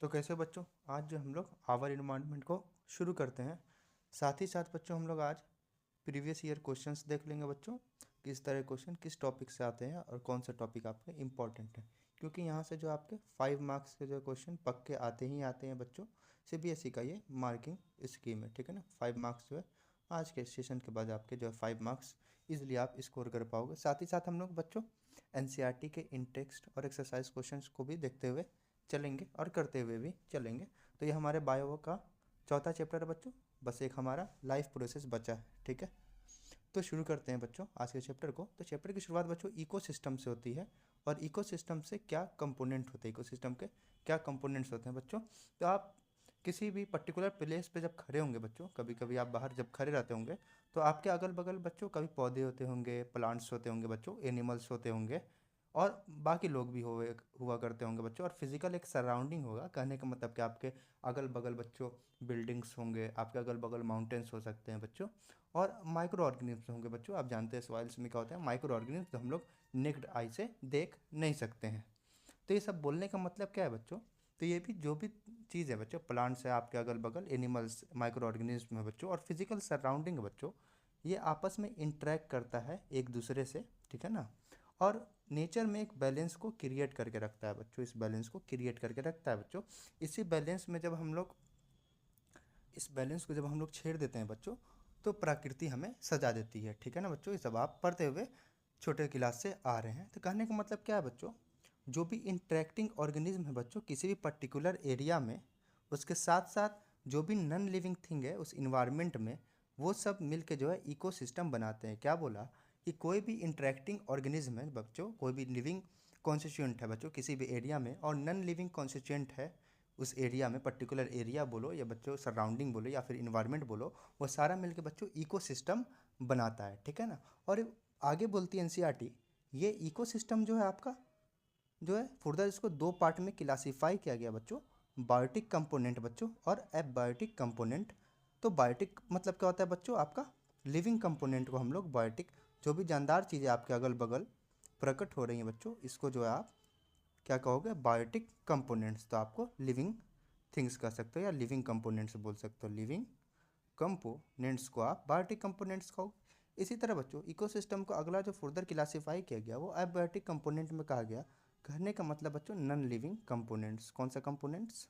तो कैसे बच्चों, आज जो हम लोग आवर इन्वायरमेंट को शुरू करते हैं। साथ ही साथ बच्चों हम लोग आज प्रीवियस ईयर क्वेश्चंस देख लेंगे बच्चों, किस तरह क्वेश्चन किस टॉपिक से आते हैं और कौन सा टॉपिक आपके इम्पोर्टेंट है। क्योंकि यहाँ से जो आपके 5 मार्क्स के जो क्वेश्चन पक्के आते ही आते हैं बच्चों। सीबीएसई का ये मार्किंग स्कीम है, ठीक है ना। 5 मार्क्स जो है आज के सेशन के बाद आपके जो है 5 मार्क्स इजिली आप स्कोर कर पाओगे। साथ ही साथ हम लोग बच्चों एनसीईआरटी के इन टेक्स्ट और एक्सरसाइज क्वेश्चंस को भी देखते हुए चलेंगे और करते हुए भी चलेंगे। तो ये हमारे बायो का चौथा चैप्टर है बच्चों। बस एक हमारा लाइफ प्रोसेस बचा है, ठीक है। तो शुरू करते हैं बच्चों आज के चैप्टर को। तो चैप्टर की शुरुआत बच्चों इकोसिस्टम से होती है और इकोसिस्टम से क्या कंपोनेंट होते हैं, इकोसिस्टम के क्या कंपोनेंट्स होते हैं बच्चों। तो आप किसी भी पर्टिकुलर प्लेस पे जब खड़े होंगे बच्चों, कभी कभी आप बाहर जब खड़े रहते होंगे तो आपके अगल बगल बच्चों कभी पौधे होते होंगे, प्लांट्स होते होंगे बच्चों, एनिमल्स होते होंगे और बाकी लोग भी हुआ करते होंगे बच्चों। और फिजिकल एक सराउंडिंग होगा, कहने का मतलब कि आपके अगल बगल बच्चों बिल्डिंग्स होंगे, आपके अगल बगल माउंटेन्स हो सकते हैं बच्चों, और माइक्रो ऑर्गेनिम्स होंगे बच्चों। आप जानते हैं सॉइल्स में क्या होता है, माइक्रो ऑर्गेनिम्स, जो हम लोग नेक्ड आई से देख नहीं सकते हैं। तो ये सब बोलने का मतलब क्या है बच्चों। तो ये भी जो भी चीज़ है बच्चों, प्लांट्स है आपके अगल बगल, एनिमल्स, माइक्रो ऑर्गेनिज्म है बच्चों, और फिजिकल सराउंडिंग बच्चों, ये आपस में इंटरेक्ट करता है एक दूसरे से, ठीक है ना। और नेचर में एक बैलेंस को क्रिएट करके रखता है बच्चों, इस बैलेंस को क्रिएट करके रखता है बच्चों। इसी बैलेंस में जब हम लोग इस बैलेंस को जब हम लोग छेड़ देते हैं बच्चों, तो प्रकृति हमें सजा देती है, ठीक है ना बच्चों। ये सब आप पढ़ते हुए छोटे क्लास से आ रहे हैं। तो कहने का मतलब क्या है बच्चों, जो भी इंटरेक्टिंग ऑर्गेनिज्म है बच्चों किसी भी पर्टिकुलर एरिया में, उसके साथ साथ जो भी नॉन लिविंग थिंग है उस इन्वायरमेंट में, वो सब मिल के जो है इकोसिस्टम बनाते हैं। क्या बोला कि कोई भी इंटरेक्टिंग ऑर्गेनिज्म है बच्चों, कोई भी लिविंग कॉन्स्टिट्यूएंट है बच्चों किसी भी एरिया में, और नॉन लिविंग कॉन्स्टिट्यूएंट है उस एरिया में, पर्टिकुलर एरिया बोलो या बच्चों सराउंडिंग बोलो या फिर इन्वायरमेंट बोलो, वो सारा मिलके बच्चों इकोसिस्टम बनाता है, ठीक है ना। और आगे बोलती है एनसीईआरटी, ये इकोसिस्टम जो है आपका जो है फुर्दर इसको दो पार्ट में क्लासीफाई किया गया बच्चों, बायोटिक कंपोनेंट बच्चों और एबायोटिक कंपोनेंट। तो बायोटिक मतलब क्या होता है बच्चों, आपका लिविंग कंपोनेंट को हम लोग बायोटिक, जो भी जानदार चीज़ें आपके अगल बगल प्रकट हो रही हैं बच्चों, इसको जो है आप क्या कहोगे, बायोटिक कंपोनेंट्स। तो आपको लिविंग थिंग्स कह सकते हो या लिविंग कंपोनेंट्स बोल सकते हो, लिविंग कंपोनेंट्स को आप बायोटिक कंपोनेंट्स कहो। इसी तरह बच्चों इकोसिस्टम को अगला जो फर्दर क्लासीफाई किया गया वो एबायोटिक कंपोनेंट में कहा गया। कहने का मतलब बच्चों नॉन लिविंग कंपोनेंट्स, कौन सा कंपोनेंट्स,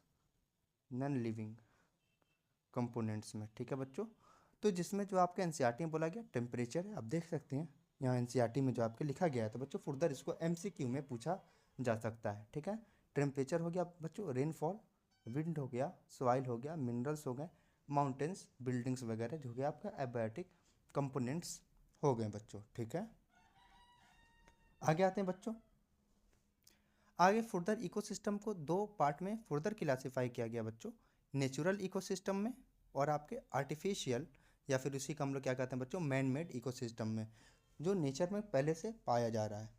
नॉन लिविंग कंपोनेंट्स में, ठीक है बच्चों। तो जिसमें जो आपके एनसीईआरटी में बोला गया टेम्परेचर है, आप देख सकते हैं यहाँ एनसीईआरटी में जो आपके लिखा गया है। तो बच्चों फुर्दर इसको एमसीक्यू में पूछा जा सकता है, ठीक है। टेम्परेचर हो गया बच्चों, रेनफॉल, विंड हो गया, सॉइल हो गया, मिनरल्स हो गए, माउंटेन्स, बिल्डिंग्स वगैरह जो गया आपका एबायोटिक कंपोनेंट्स हो गए बच्चों, ठीक है। आगे आते हैं बच्चों। आगे फुर्दर इकोसिस्टम को दो पार्ट में फुर्दर क्लासीफाई किया गया बच्चों, नेचुरल इकोसिस्टम में और आपके आर्टिफिशियल, या फिर उसी का हम लोग क्या कहते हैं बच्चों, मैन मेड इकोसिस्टम में, जो नेचर में पहले से पाया जा रहा है।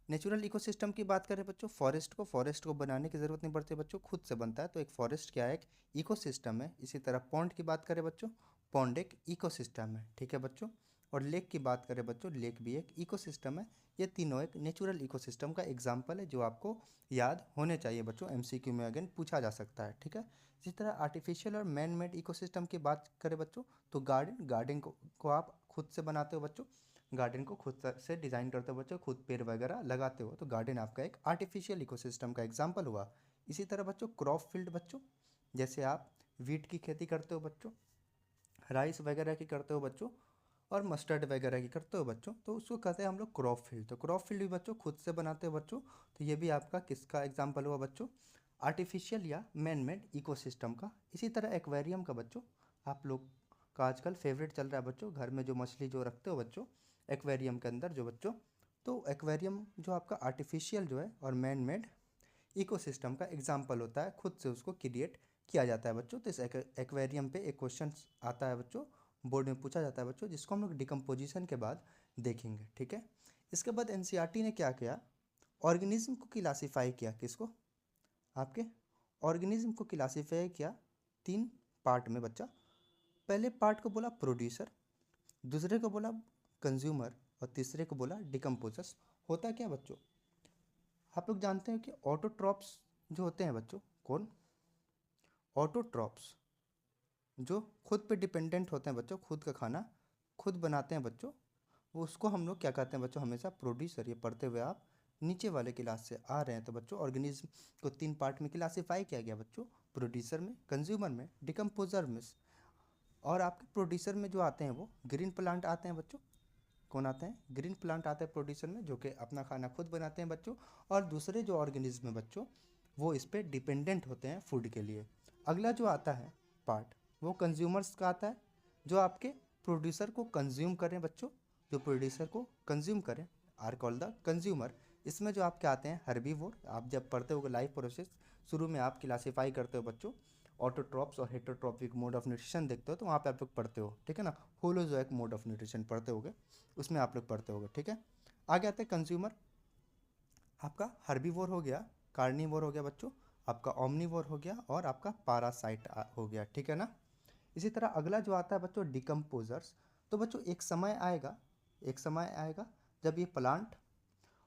नेचुरल इकोसिस्टम की बात करें बच्चों, फॉरेस्ट को बनाने की ज़रूरत नहीं पड़ती बच्चों, खुद से बनता है। तो एक फॉरेस्ट क्या है, एक इकोसिस्टम है। इसी तरह पॉन्ड की बात करें बच्चों, पॉन्ड एक इकोसिस्टम है, ठीक है बच्चों। और लेक की बात करें बच्चों, लेक भी एक इकोसिस्टम है। ये तीनों एक नेचुरल इकोसिस्टम का एग्जाम्पल है जो आपको याद होने चाहिए बच्चों, एमसीक्यू में अगेन पूछा जा सकता है, ठीक है। इसी तरह आर्टिफिशियल और मैन मेड इकोसिस्टम की बात करें बच्चों, तो गार्डन को आप खुद से बनाते हो बच्चों, गार्डन को खुद से डिज़ाइन करते हो बच्चों, खुद पेड़ वगैरह लगाते हो, तो गार्डन आपका एक आर्टिफिशियल इकोसिस्टम का एग्जाम्पल हुआ। इसी तरह बच्चों क्रॉप फील्ड बच्चों, जैसे आप वीट की खेती करते हो बच्चों, राइस वगैरह की करते हो बच्चों, और मस्टर्ड वगैरह की करते हो बच्चों, तो उसको कहते हैं हम लोग क्रॉप फील्ड। तो क्रॉप फील्ड भी बच्चों खुद से बनाते हो बच्चों, तो ये भी आपका किसका एग्जाम्पल हुआ बच्चों, आर्टिफिशियल या मैन मेड इकोसिस्टम का। इसी तरह एक्वेरियम का बच्चों, आप लोग का आजकल फेवरेट चल रहा है बच्चों, घर में जो मछली जो रखते हो बच्चों एक्वेरियम के अंदर जो बच्चों, तो एक्वेरियम जो आपका आर्टिफिशियल जो है और मैन मेड इकोसिस्टम का एग्जाम्पल होता है, खुद से उसको क्रिएट किया जाता है बच्चों। तो इस एक्वेरियम पे एक क्वेश्चन आता है बच्चों, बोर्ड में पूछा जाता है बच्चों, जिसको हम लोग डिकम्पोजिशन के बाद देखेंगे, ठीक है। इसके बाद एनसीईआरटी ने क्या किया, ऑर्गेनिज्म को क्लासीफाई किया, किसको, आपके ऑर्गेनिज्म को क्लासीफाई किया 3 पार्ट में बच्चा। पहले पार्ट को बोला प्रोड्यूसर, दूसरे को बोला कंज्यूमर, और तीसरे को बोला डिकम्पोजर्स। होता क्या बच्चों, आप लोग जानते हैं कि ऑटोट्रॉप्स जो होते हैं बच्चों, कौन, ऑटोट्रॉप्स जो खुद पे डिपेंडेंट होते हैं बच्चों, खुद का खाना खुद बनाते हैं बच्चों, वो उसको हम लोग क्या कहते हैं बच्चों, हमेशा प्रोड्यूसर। ये पढ़ते हुए आप नीचे वाले क्लास से आ रहे हैं तो बच्चों ऑर्गेनिज्म को 3 पार्ट में क्लासीफाई किया गया बच्चों, प्रोड्यूसर में, कंज्यूमर में, डिकम्पोजर में। और आपके प्रोड्यूसर में जो आते हैं वो ग्रीन प्लांट आते हैं बच्चों। कौन आते हैं? ग्रीन प्लांट आते हैं प्रोड्यूसर में, जो कि अपना खाना खुद बनाते हैं बच्चों। और दूसरे जो ऑर्गेनिज्म है बच्चों, वो इस पर डिपेंडेंट होते हैं फूड के लिए। अगला जो आता है पार्ट, वो कंज्यूमर्स का आता है, जो आपके प्रोड्यूसर को कंज्यूम करें बच्चों, जो प्रोड्यूसर को कंज्यूम करें आर कॉल द कंज्यूमर। इसमें जो आपके आते हैं हर्बीवोर। आप जब पढ़ते हो लाइफ प्रोसेस, शुरू में आप क्लासीफाई करते हो बच्चों, ऑटोट्रॉप्स और हेटरोट्रॉपिक मोड ऑफ न्यूट्रिशन देखते हो, तो वहाँ पे आप लोग पढ़ते हो, ठीक है ना। होलोजोइक मोड ऑफ न्यूट्रिशन पढ़ते होगे, उसमें आप लोग पढ़ते होगे, ठीक है। आगे आते हैं कंज्यूमर। आपका हर्बीवोर हो गया, कार्निवोर हो गया बच्चों, आपका ओमनीवोर हो गया, और आपका पारासाइट हो गया, ठीक है ना। इसी तरह अगला जो आता है बच्चों डिकम्पोजर्स। तो बच्चों एक समय आएगा, एक समय आएगा जब ये प्लांट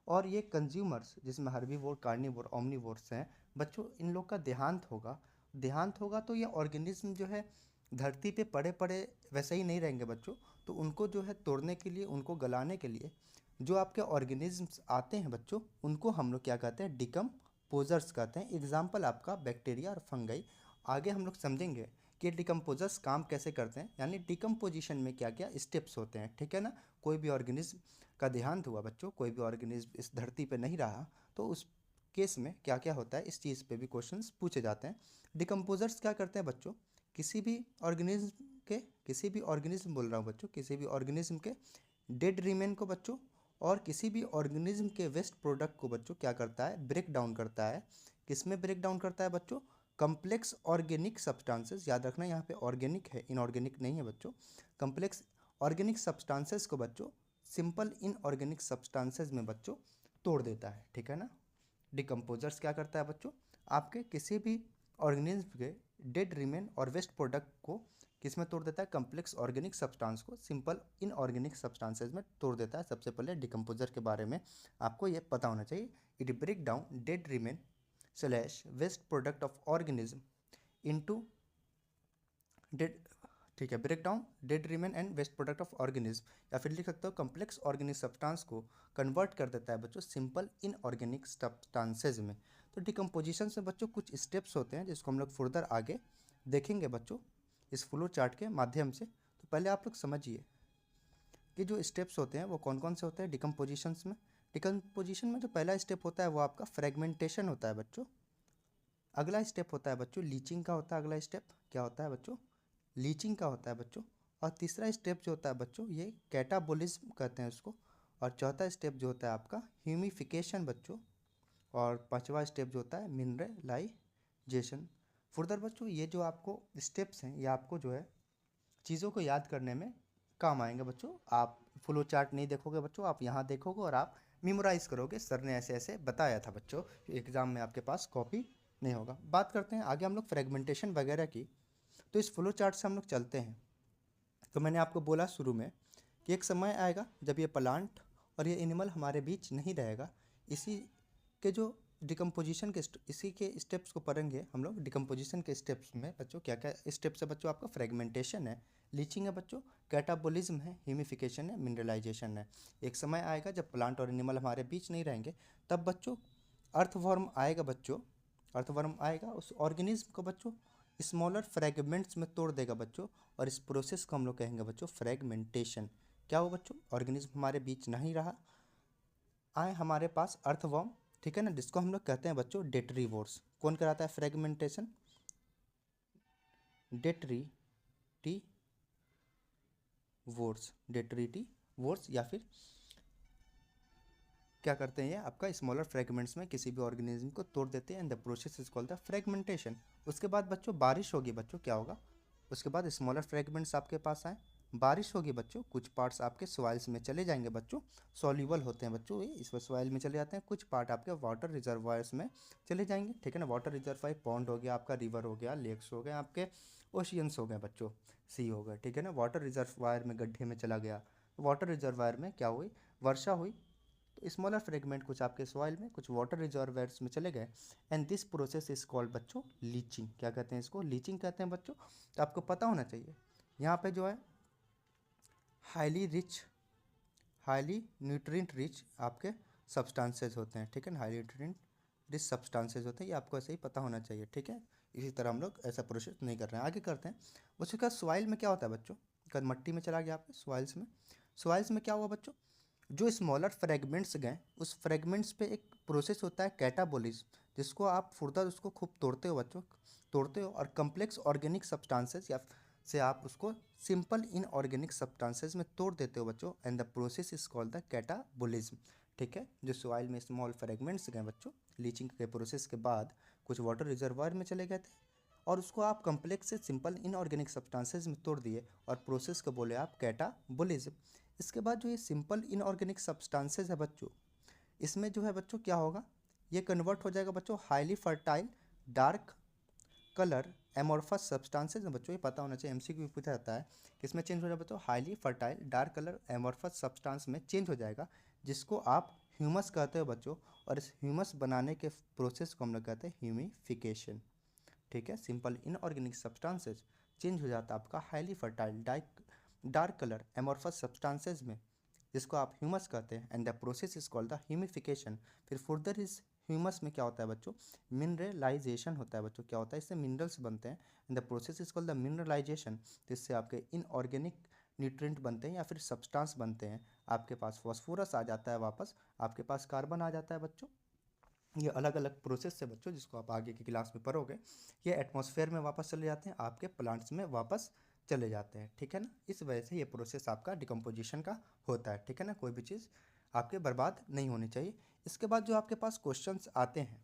और ये कंज्यूमर्स, जिसमें हर्बीवोर, कार्निवोर, ओमनीवोर्स हैं बच्चों, इन लोग का देहांत होगा। देहांत होगा तो ये ऑर्गेनिज्म जो है धरती पे पड़े पड़े वैसे ही नहीं रहेंगे बच्चों। तो उनको जो है तोड़ने के लिए, उनको गलाने के लिए जो आपके ऑर्गेनिजम्स आते हैं बच्चों, उनको हम लोग क्या कहते हैं? डिकम्पोजर्स कहते हैं। एग्जाम्पल आपका बैक्टीरिया और फंगई। आगे हम लोग समझेंगे कि डिकम्पोजर्स काम कैसे करते हैं, यानी डिकम्पोजिशन में क्या क्या स्टेप्स होते हैं, ठीक है ना। कोई भी ऑर्गेनिज्म का देहांत हुआ बच्चों, कोई भी ऑर्गेनिज्म इस धरती पे नहीं रहा, तो उस केस में क्या क्या होता है, इस चीज़ पे भी क्वेश्चंस पूछे जाते हैं। डिकम्पोजर्स क्या करते हैं बच्चों? किसी भी ऑर्गेनिज्म के, किसी भी ऑर्गेनिज्म बोल रहा हूँ बच्चों, किसी भी ऑर्गेनिज्म के डेड रिमेन को बच्चों, और किसी भी ऑर्गेनिज्म के वेस्ट प्रोडक्ट को बच्चों क्या करता है? ब्रेक डाउन करता है। किस में ब्रेक डाउन करता है बच्चों? Complex organic substances. याद रखना यहाँ पे ऑर्गेनिक है, इनऑर्गेनिक नहीं है बच्चों। कम्प्लेक्स ऑर्गेनिक सब्सटेंसेस को बच्चों सिंपल इनऑर्गेनिक सब्सटेंसेस में बच्चों तोड़ देता है, ठीक है ना। डिकम्पोजर्स क्या करता है बच्चों? आपके किसी भी ऑर्गेनिज्म के डेड रिमेन और वेस्ट प्रोडक्ट को किस में तोड़ देता है? कम्प्लेक्स ऑर्गेनिक सब्सटेंस को सिंपल इनऑर्गेनिक सब्सटेंसेस में तोड़ देता है। सबसे पहले डिकम्पोजर के बारे में आपको ये पता होना चाहिए। It break down dead remain slash waste product of organism into dead, ठीक है, break down dead remain and waste product of organism, या फिर लिख सकते हो कम्प्लेक्स ऑर्गेनिक सब्सटेंस को कन्वर्ट कर देता है बच्चों सिंपल इनऑर्गेनिक सब्सटेंसेज में। तो डिकम्पोजिशन से बच्चों कुछ स्टेप्स होते हैं जिसको हम लोग फर्दर आगे देखेंगे बच्चों इस फ्लो चार्ट के माध्यम से। तो पहले आप लोग समझिए कि जो स्टेप्स होते हैं वो कौन कौन से होते हैं डिकम्पोजिशंस में। डिकम्पोजिशन में जो पहला स्टेप होता है वो आपका फ्रेगमेंटेशन होता है बच्चों। अगला स्टेप होता है बच्चों लीचिंग का होता है। अगला स्टेप क्या होता है बच्चों? लीचिंग का होता है बच्चों। और तीसरा स्टेप जो होता है बच्चों, ये कैटाबोलिज्म कहते हैं उसको। और चौथा स्टेप जो होता है आपका ह्यूमिफिकेशन बच्चों। और पांचवा स्टेप जो होता है मिनरलाइजेशन। फर्दर बच्चों ये जो आपको स्टेप्स हैं, ये आपको जो है चीज़ों को याद करने में काम आएंगे बच्चों। आप फ्लो चार्ट नहीं देखोगे बच्चों, आप यहाँ देखोगे और आप मेमोराइज करोगे, सर ने ऐसे ऐसे बताया था बच्चों। एग्ज़ाम में आपके पास कॉपी नहीं होगा। बात करते हैं आगे हम लोग फ्रेगमेंटेशन वगैरह की। तो इस फ्लो चार्ट से हम लोग चलते हैं। तो मैंने आपको बोला शुरू में कि एक समय आएगा जब ये प्लांट और ये एनिमल हमारे बीच नहीं रहेगा। इसी के जो डिकम्पोजिशन के इसी के स्टेप्स को पढ़ेंगे हम लोग। डिकम्पोजिशन के स्टेप्स में बच्चों क्या क्या स्टेप्स है बच्चों? आपका फ्रेगमेंटेशन है, लीचिंग है बच्चों, कैटाबोलिज्म है, ह्यूमिफिकेशन है, मिनरलाइजेशन है। एक समय आएगा जब प्लांट और एनिमल हमारे बीच नहीं रहेंगे, तब बच्चों अर्थवर्म आएगा बच्चों। अर्थवर्म आएगा, उस ऑर्गेनिज्म को बच्चों स्मॉलर फ्रेगमेंट्स में तोड़ देगा बच्चों, और इस प्रोसेस को हम लोग कहेंगे बच्चों फ्रेगमेंटेशन। क्या हो बच्चों? ऑर्गेनिज्म हमारे बीच नहीं रहा, आए हमारे पास अर्थवर्म, ठीक है ना, जिसको हम लोग कहते हैं बच्चों डेट्रीवोर्स। कौन कराता है फ्रेगमेंटेशन? डेट्रीवोर्स, डेट्रीवोर्स। या फिर क्या करते हैं, ये आपका स्मॉलर फ्रेगमेंट्स में किसी भी ऑर्गेनिज्म को तोड़ देते हैं, and the process is called the fragmentation. उसके बाद बच्चों बारिश होगी बच्चों, क्या होगा? उसके बाद स्मॉलर फ्रेगमेंट्स आपके पास आए, बारिश होगी बच्चों, कुछ पार्ट्स आपके सॉइल्स में चले जाएंगे बच्चों, सॉल्यूबल होते हैं बच्चों, ये इस सॉइल में चले जाते हैं। कुछ पार्ट आपके वाटर रिजर्वायर्स में चले जाएंगे, ठीक है ना। वाटर रिजर्वायर पॉन्ड हो गया आपका, रिवर हो गया, लेक्स हो गए आपके, ओशियंस हो गए बच्चों, सी हो गए, ठीक है ना। वाटर रिजर्वायर में गड्ढे में चला गया, वाटर रिजर्वायर में क्या हुई? वर्षा हुई, तो स्मॉलर फ्रेगमेंट कुछ आपके सॉइल में, कुछ वाटर रिजर्वायर्स में चले गए, and this process is called बच्चों लीचिंग। क्या कहते हैं इसको? लीचिंग कहते हैं बच्चों। तो आपको पता होना चाहिए यहाँ पे जो है हाईली न्यूट्रिएंट रिच आपके सब्सटेंसेस होते हैं, ठीक है ना, हाईली न्यूट्रिएंट रिच सब्सटेंसेस होते हैं, ये आपको ऐसे ही पता होना चाहिए, ठीक है। इसी तरह हम लोग ऐसा प्रोसेस नहीं कर रहे हैं, आगे करते हैं। उसके बाद सॉइल में क्या होता है बच्चों? कल मट्टी में चला गया आपके सॉइल्स में क्या हुआ बच्चों? जो स्मॉलर फ्रेगमेंट्स गए, उस फ्रेगमेंट्स पे एक प्रोसेस होता है कैटाबोलिज्म, जिसको आप फुर्दर उसको खूब तोड़ते हो बच्चों, तोड़ते हो, और कम्प्लेक्स ऑर्गेनिक सब्सटेंसेस या से आप उसको सिंपल इनऑर्गेनिक सब्सटेंसेस में तोड़ देते हो बच्चों, and the process is called the catabolism, ठीक है। जो सॉइल में स्मॉल फ्रेगमेंट्स गए बच्चों, लीचिंग के प्रोसेस के बाद कुछ वाटर रिजर्वायर में चले गए थे, और उसको आप कम्प्लेक्स से सिंपल इनऑर्गेनिक सब्सटेंसेस में तोड़ दिए, और प्रोसेस को बोले आप कैटाबोलिज्म। इसके बाद जो ये सिंपल इनऑर्गेनिक सब्सटेंसेस है बच्चों, इसमें जो है बच्चों क्या होगा? ये कन्वर्ट हो जाएगा बच्चों highly fertile dark colour amorphous substances में बच्चों, ये पता होना चाहिए, एमसीक्यू पूछा जाता है कि इसमें चेंज हो जाए बच्चों, highly fertile dark colour amorphous substance में चेंज हो जाएगा, जिसको आप ह्यूमस कहते हो बच्चों, और इस ह्यूमस बनाने के प्रोसेस को हम लोग कहते हैं ह्यूमिफिकेशन, ठीक है। सिंपल इनऑर्गेनिक सब्सटेंसेस चेंज हो जाता है आपका highly fertile dark colour amorphous substances में, जिसको आप ह्यूमस कहते हैं, and the process is called the humification. फिर फर्दर इस ह्यूमस में क्या होता है बच्चों? मिनरलाइजेशन होता है बच्चों। क्या होता है? इससे मिनरल्स बनते हैं, and the process is called the mineralization. जिससे आपके इनऑर्गेनिक न्यूट्रिएंट बनते हैं या फिर सब्सटेंस बनते हैं, आपके पास फॉस्फोरस आ जाता है वापस, आपके पास कार्बन आ जाता है बच्चों। ये अलग अलग प्रोसेस है बच्चों, जिसको आप आगे की क्लास में पढ़ोगे। ये एटमॉस्फेयर में वापस चले जाते हैं, आपके प्लांट्स में वापस चले जाते हैं, ठीक है ना। इस वजह से ये प्रोसेस आपका डिकम्पोजिशन का होता है, ठीक है ना। कोई भी चीज़ आपके बर्बाद नहीं होनी चाहिए। इसके बाद जो आपके पास क्वेश्चंस आते हैं,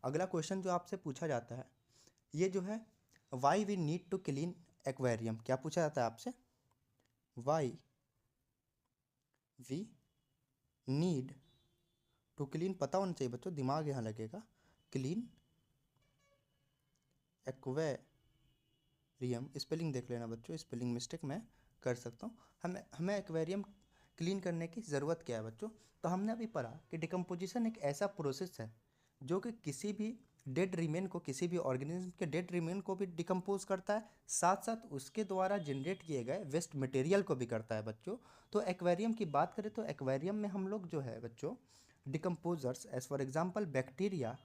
अगला क्वेश्चन जो आपसे पूछा जाता है ये जो है, why we need to clean aquarium. क्या पूछा जाता है आपसे? Why we need to clean, पता होना चाहिए बच्चों, दिमाग यहाँ लगेगा, क्लीन एक्वेरियम। स्पेलिंग देख लेना बच्चों, स्पेलिंग मिस्टेक मैं कर सकता हूँ। हमें एक्वेरियम क्लीन करने की ज़रूरत क्या है बच्चों? तो हमने अभी पढ़ा कि डिकम्पोजिशन एक ऐसा प्रोसेस है जो कि किसी भी डेड रिमेन को, किसी भी ऑर्गेनिज्म के डेड रिमेन को भी डिकम्पोज करता है, साथ साथ उसके द्वारा जनरेट किए गए वेस्ट मटेरियल को भी करता है बच्चों। तो एक्वेरियम की बात करें तो एक्वेरियम में हम लोग जो है बच्चों decomposers, as for example bacteria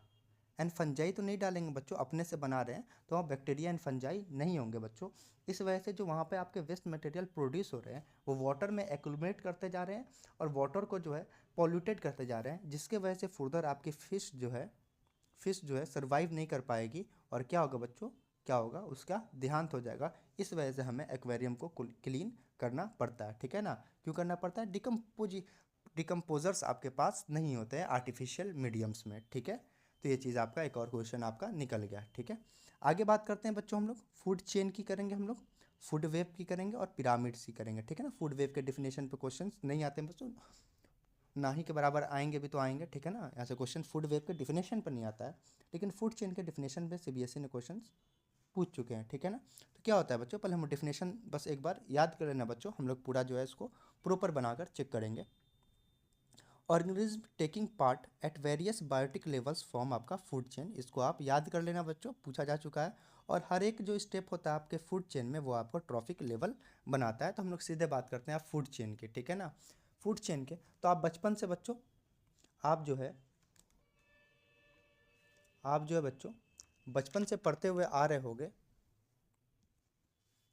and fungi तो नहीं डालेंगे बच्चों, अपने से बना रहे हैं तो वहाँ बैक्टीरिया एंड फंजाई नहीं होंगे बच्चों। इस वजह से जो वहाँ पे आपके वेस्ट मटेरियल प्रोड्यूस हो रहे हैं वो वाटर में एक्यूमुलेट करते जा रहे हैं, और वाटर को जो है पॉल्यूटेड करते जा रहे हैं, जिसके वजह से फर्दर आपकी फिश जो है सर्वाइव नहीं कर पाएगी, और क्या होगा बच्चों? क्या होगा? उसका देहांत हो जाएगा। इस वजह से हमें एक्वेरियम को क्लीन करना पड़ता है, ठीक है ना। क्यों करना पड़ता है? डिकम्पोजर्स आपके पास नहीं होते हैं आर्टिफिशियल मीडियम्स में, ठीक है। तो ये चीज़ आपका एक और क्वेश्चन आपका निकल गया, ठीक है। आगे बात करते हैं बच्चों, हम लोग फूड चेन की करेंगे, हम लोग फूड वेव की करेंगे और पिरामिड्स की करेंगे, ठीक है ना। फूड वेव के डिफिनेशन पे क्वेश्चंस नहीं आते हैं बच्चों, ना ही के बराबर आएंगे भी तो आएंगे, ठीक है ना। ऐसे क्वेश्चन फूड वेव के डिफिनेशन पर नहीं आता है, लेकिन फूड चेन के डिफिनेशन पे सीबीएसई ने क्वेश्चन पूछ चुके हैं, ठीक है ना। तो क्या होता है बच्चों, पहले हम डिफिनेशन बस एक बार याद कर लेना बच्चों, हम लोग पूरा जो है इसको प्रॉपर बनाकर चेक करेंगे। Organism taking part at various biotic levels form आपका फूड चेन, इसको आप याद कर लेना बच्चों, पूछा जा चुका है। और हर एक जो स्टेप होता है आपके फूड चेन में वो आपको ट्रॉफिक लेवल बनाता है। तो हम लोग सीधे बात करते हैं आप फूड चेन की, ठीक है ना। फूड चेन के तो आप बचपन से बच्चों आप जो है बच्चों बचपन से पढ़ते हुए आ रहे होगे।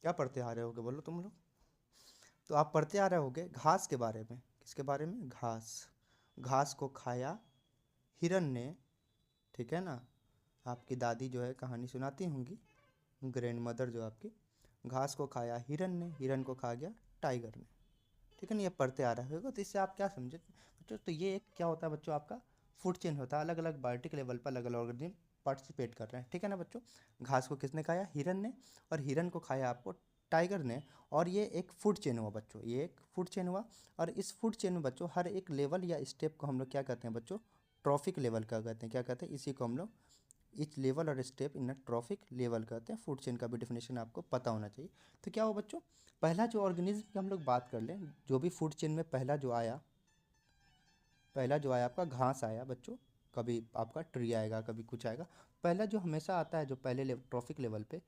क्या पढ़ते आ रहे होगे बोलो तुम लोग? तो आप पढ़ते आ रहे होगे घास के बारे में। किसके बारे में? घास। घास को खाया हिरन ने, ठीक है ना। आपकी दादी जो है कहानी सुनाती होंगी, ग्रैंड मदर जो आपकी। घास को खाया हिरन ने, हिरन को खा गया टाइगर ने, ठीक है ना। ये पढ़ते आ रहा होगा, तो इससे आप क्या समझे बच्चों? तो ये एक क्या होता है बच्चों, आपका फूड चेन होता है। अलग अलग बायोटिक लेवल पर अलग अलग ऑर्गेनिज्म पार्टिसिपेट कर रहे हैं, ठीक है ना बच्चों। घास को किसने खाया? हिरन ने। और हिरन को खाया आपको टाइगर ने। और ये एक फूड चेन हुआ बच्चों, ये एक फूड चेन हुआ। और इस फूड चेन में बच्चों हर एक लेवल या स्टेप को हम लोग क्या कहते हैं बच्चों? ट्रॉफिक लेवल का कहते हैं। क्या कहते हैं? इसी को हम लोग इच लेवल और स्टेप इन ट्रॉफिक लेवल कहते हैं। फूड चेन का भी डिफिनेशन आपको पता होना चाहिए। तो क्या हो बच्चों, पहला जो ऑर्गेनिज्म की हम लोग बात कर लें, जो भी फूड चेन में पहला जो आया पहला जो आया आपका घास आया बच्चों, कभी आपका ट्री आएगा, कभी कुछ आएगा। पहला जो हमेशा आता है, जो पहले ट्रॉफिक लेवल पे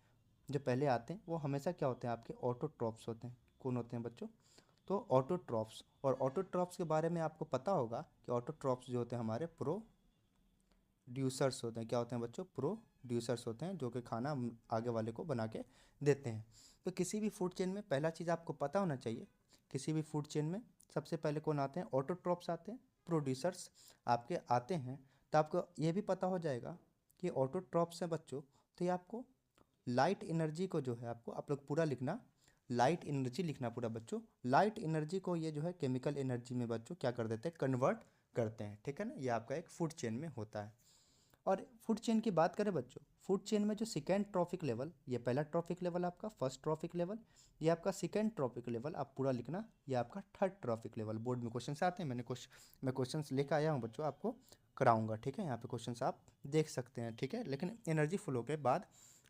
जो पहले आते हैं, वो हमेशा क्या होते हैं आपके ऑटोट्रॉफ्स होते हैं। कौन होते हैं बच्चों? तो ऑटोट्रॉफ्स। और ऑटोट्रॉफ्स के बारे में आपको पता होगा कि ऑटोट्रॉफ्स जो होते हैं हमारे प्रोड्यूसर्स होते हैं। क्या होते हैं बच्चों? प्रोड्यूसर्स होते हैं, जो कि खाना आगे वाले को बना के देते हैं। तो किसी भी फूड चेन में पहला चीज़ आपको पता होना चाहिए, किसी भी फूड चेन में सबसे पहले कौन आते हैं? ऑटोट्रॉफ्स आते हैं, प्रोड्यूसर्स आपके आते हैं। तो आपको ये भी पता हो जाएगा कि ऑटोट्रॉफ्स हैं बच्चों। तो ये आपको लाइट एनर्जी को जो है आपको, आप लोग पूरा लिखना, लाइट एनर्जी लिखना पूरा बच्चों। लाइट एनर्जी को ये जो है केमिकल एनर्जी में बच्चों क्या कर देते हैं? कन्वर्ट करते हैं। ठीक है ना? ये आपका एक फूड चेन में होता है। और फूड चेन की बात करें बच्चों, फूड चेन में जो सेकेंड ट्रॉफिक लेवल, ये पहला ट्रॉफिक लेवल आपका, फर्स्ट ट्रॉफिक लेवल, ये आपका सेकेंड ट्रॉफिक लेवल, आप पूरा लिखना। ये आपका थर्ड ट्रॉफिक लेवल। बोर्ड में क्वेश्चंस आते हैं, मैं क्वेश्चंस लेकर आया हूँ बच्चों, आपको कराऊंगा। ठीक है? यहाँ पे क्वेश्चंस आप देख सकते हैं। ठीक है? लेकिन एनर्जी फ्लो के बाद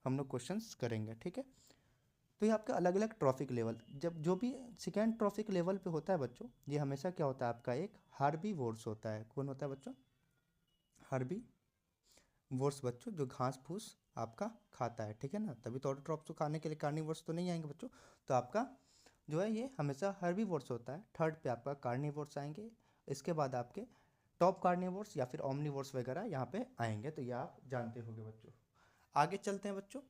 हम लोग क्वेश्चंस करेंगे। ठीक है? तो ये आपका अलग अलग ट्रॉफिक लेवल, जब जो भी सेकेंड ट्रॉफिक लेवल पे होता है बच्चों, ये हमेशा क्या होता है आपका? एक हार्बीवोर्स होता है। कौन होता है बच्चों? हार्बी वोर्स बच्चों, जो घास फूस आपका खाता है। ठीक है ना? तभी तो ऑटोट्रॉफ्स को खाने के लिए कार्निवोर्स तो नहीं आएंगे बच्चों। तो आपका जो है ये हमेशा हर्बीवोर्स होता है। थर्ड पे आपका कार्निवोर्स आएंगे, इसके बाद आपके टॉप कार्निवोर्स या फिर ओमनिवोर्स वगैरह यहाँ पे आएंगे। तो ये आप जानते होंगे बच्चों। आगे चलते हैं बच्चों,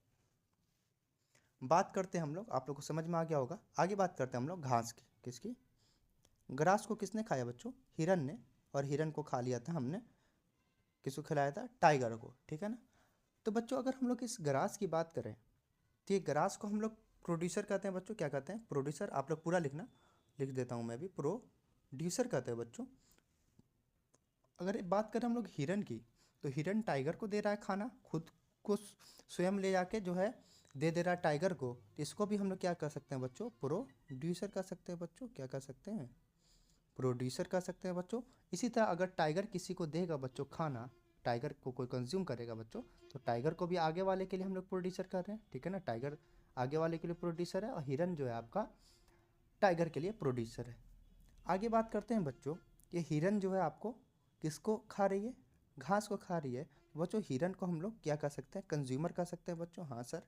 बात करते हैं हम लोग, आप लोग को समझ में आ गया होगा। आगे बात करते हैं हम लोग घास की। किसकी? ग्रास को किसने खाया बच्चों? हिरन ने। और हिरन को खा लिया था हमने, किसको खिलाया था? टाइगर को। ठीक है ना? तो बच्चों अगर हम लोग इस ग्रास की बात करें, तो ये ग्रास को हम लोग प्रोड्यूसर कहते हैं बच्चों। क्या कहते हैं? प्रोड्यूसर। आप लोग पूरा लिखना, लिख देता हूँ मैं भी, प्रोड्यूसर कहते हैं बच्चों। अगर बात करें हम लोग हिरन की, तो हिरन टाइगर को दे रहा है खाना, खुद को स्वयं ले जाके जो है दे रहा है टाइगर को। तो इसको भी हम लोग क्या कर सकते हैं बच्चों? प्रोड्यूसर कर सकते हैं बच्चों। क्या कर सकते हैं? प्रोड्यूसर कर सकते हैं बच्चों। इसी तरह अगर टाइगर किसी को देगा बच्चों खाना, टाइगर को कोई कंज्यूम करेगा बच्चों, तो टाइगर को भी आगे वाले के लिए हम लोग प्रोड्यूसर कर रहे हैं। ठीक है ना? टाइगर आगे वाले के लिए प्रोड्यूसर है, और हिरन जो है आपका टाइगर के लिए प्रोड्यूसर है। आगे बात करते हैं बच्चों, ये हिरन जो है आपको किसको खा रही है? घास को खा रही है। बच्चों हिरन को हम लोग क्या कर सकते हैं? कंज्यूमर कर सकते हैं बच्चों। हाँ सर,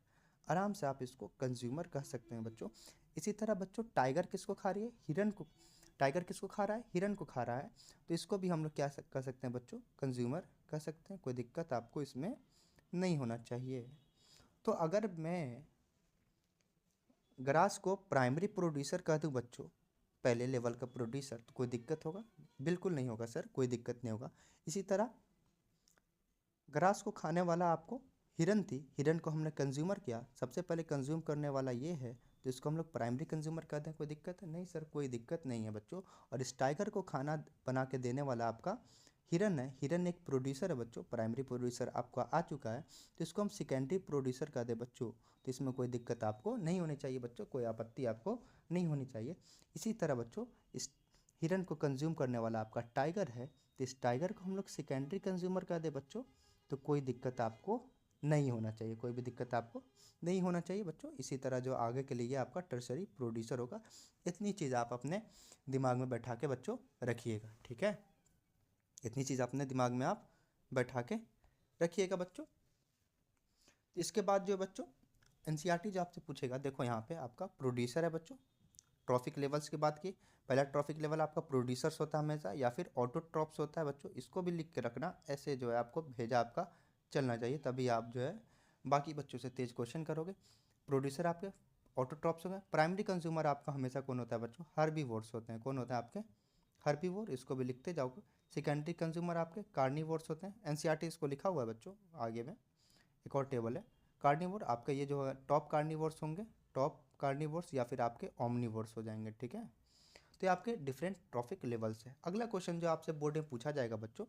आराम से आप इसको कंज्यूमर कह सकते हैं बच्चों। इसी तरह बच्चों टाइगर किसको खा रही है? हिरन को। टाइगर किसको खा रहा है? हिरन को खा रहा है। तो इसको भी हम लोग क्या कर सकते हैं बच्चों? कंज्यूमर कह सकते हैं। कोई दिक्कत आपको इसमें नहीं होना चाहिए। तो अगर मैं ग्रास को प्राइमरी प्रोड्यूसर कह दूँ बच्चों, पहले लेवल का प्रोड्यूसर, तो कोई दिक्कत होगा? बिल्कुल नहीं होगा सर, कोई दिक्कत नहीं होगा। इसी तरह ग्रास को खाने वाला आपको हिरन थी, हिरन को हमने कंज्यूमर किया, सबसे पहले कंज्यूम करने वाला ये है, तो इसको हम लोग प्राइमरी कंज्यूमर कहते हैं। कोई दिक्कत है? नहीं सर, कोई दिक्कत नहीं है बच्चों। और इस टाइगर को खाना बना के देने वाला आपका हिरन है। हिरन एक प्रोड्यूसर है बच्चों, प्राइमरी प्रोड्यूसर आपका आ चुका है, तो इसको हम सेकेंडरी प्रोड्यूसर कह दे बच्चों। तो इसमें कोई दिक्कत आपको नहीं होनी चाहिए बच्चों, कोई आपत्ति आपको नहीं होनी चाहिए। इसी तरह बच्चों इस हिरन को कंज्यूम करने वाला आपका टाइगर है, तो इस टाइगर को हम लोग सेकेंडरी कंज्यूमर कह दे बच्चों। तो कोई दिक्कत आपको नहीं होना चाहिए, कोई भी दिक्कत आपको नहीं होना चाहिए बच्चों। इसी तरह जो आगे के लिए आपका टर्सरी प्रोड्यूसर होगा। इतनी चीज़ आप अपने दिमाग में बैठा के बच्चों रखिएगा। ठीक है? इतनी चीज़ अपने दिमाग में आप बैठा के रखिएगा बच्चों। इसके बाद जो बच्चों एनसीईआरटी जो आपसे पूछेगा, देखो यहाँ पे आपका प्रोड्यूसर है बच्चों। ट्रॉफिक लेवल्स की बात की, पहला ट्रॉफिक लेवल आपका प्रोड्यूसर्स होता है हमेशा, या फिर ऑटोट्रॉप्स होता है बच्चों। इसको भी लिख के रखना, ऐसे जो है आपको भेजा आपका चलना चाहिए, तभी आप जो है बाकी बच्चों से तेज क्वेश्चन करोगे। प्रोड्यूसर आपके ऑटोट्रॉप्स हो गए। प्राइमरी कंज्यूमर आपका हमेशा कौन होता है बच्चों? हर्बीवोर्स होते हैं। कौन होता है आपके? हर्बीवोर। इसको भी लिखते जाओगे। सेकेंडरी कंज्यूमर आपके कार्निवोर्स होते हैं। एनसीईआरटी इसको लिखा हुआ है बच्चों आगे में, एक और टेबल है। कार्निवोर आपका ये जो है टॉप कार्निवोर्स होंगे, टॉप कार्निवोर्स, या फिर आपके ओमनिवोर्स हो जाएंगे। ठीक है? तो ये आपके डिफरेंट ट्रॉफिक लेवल्स है। अगला क्वेश्चन जो आपसे बोर्ड में पूछा जाएगा बच्चों,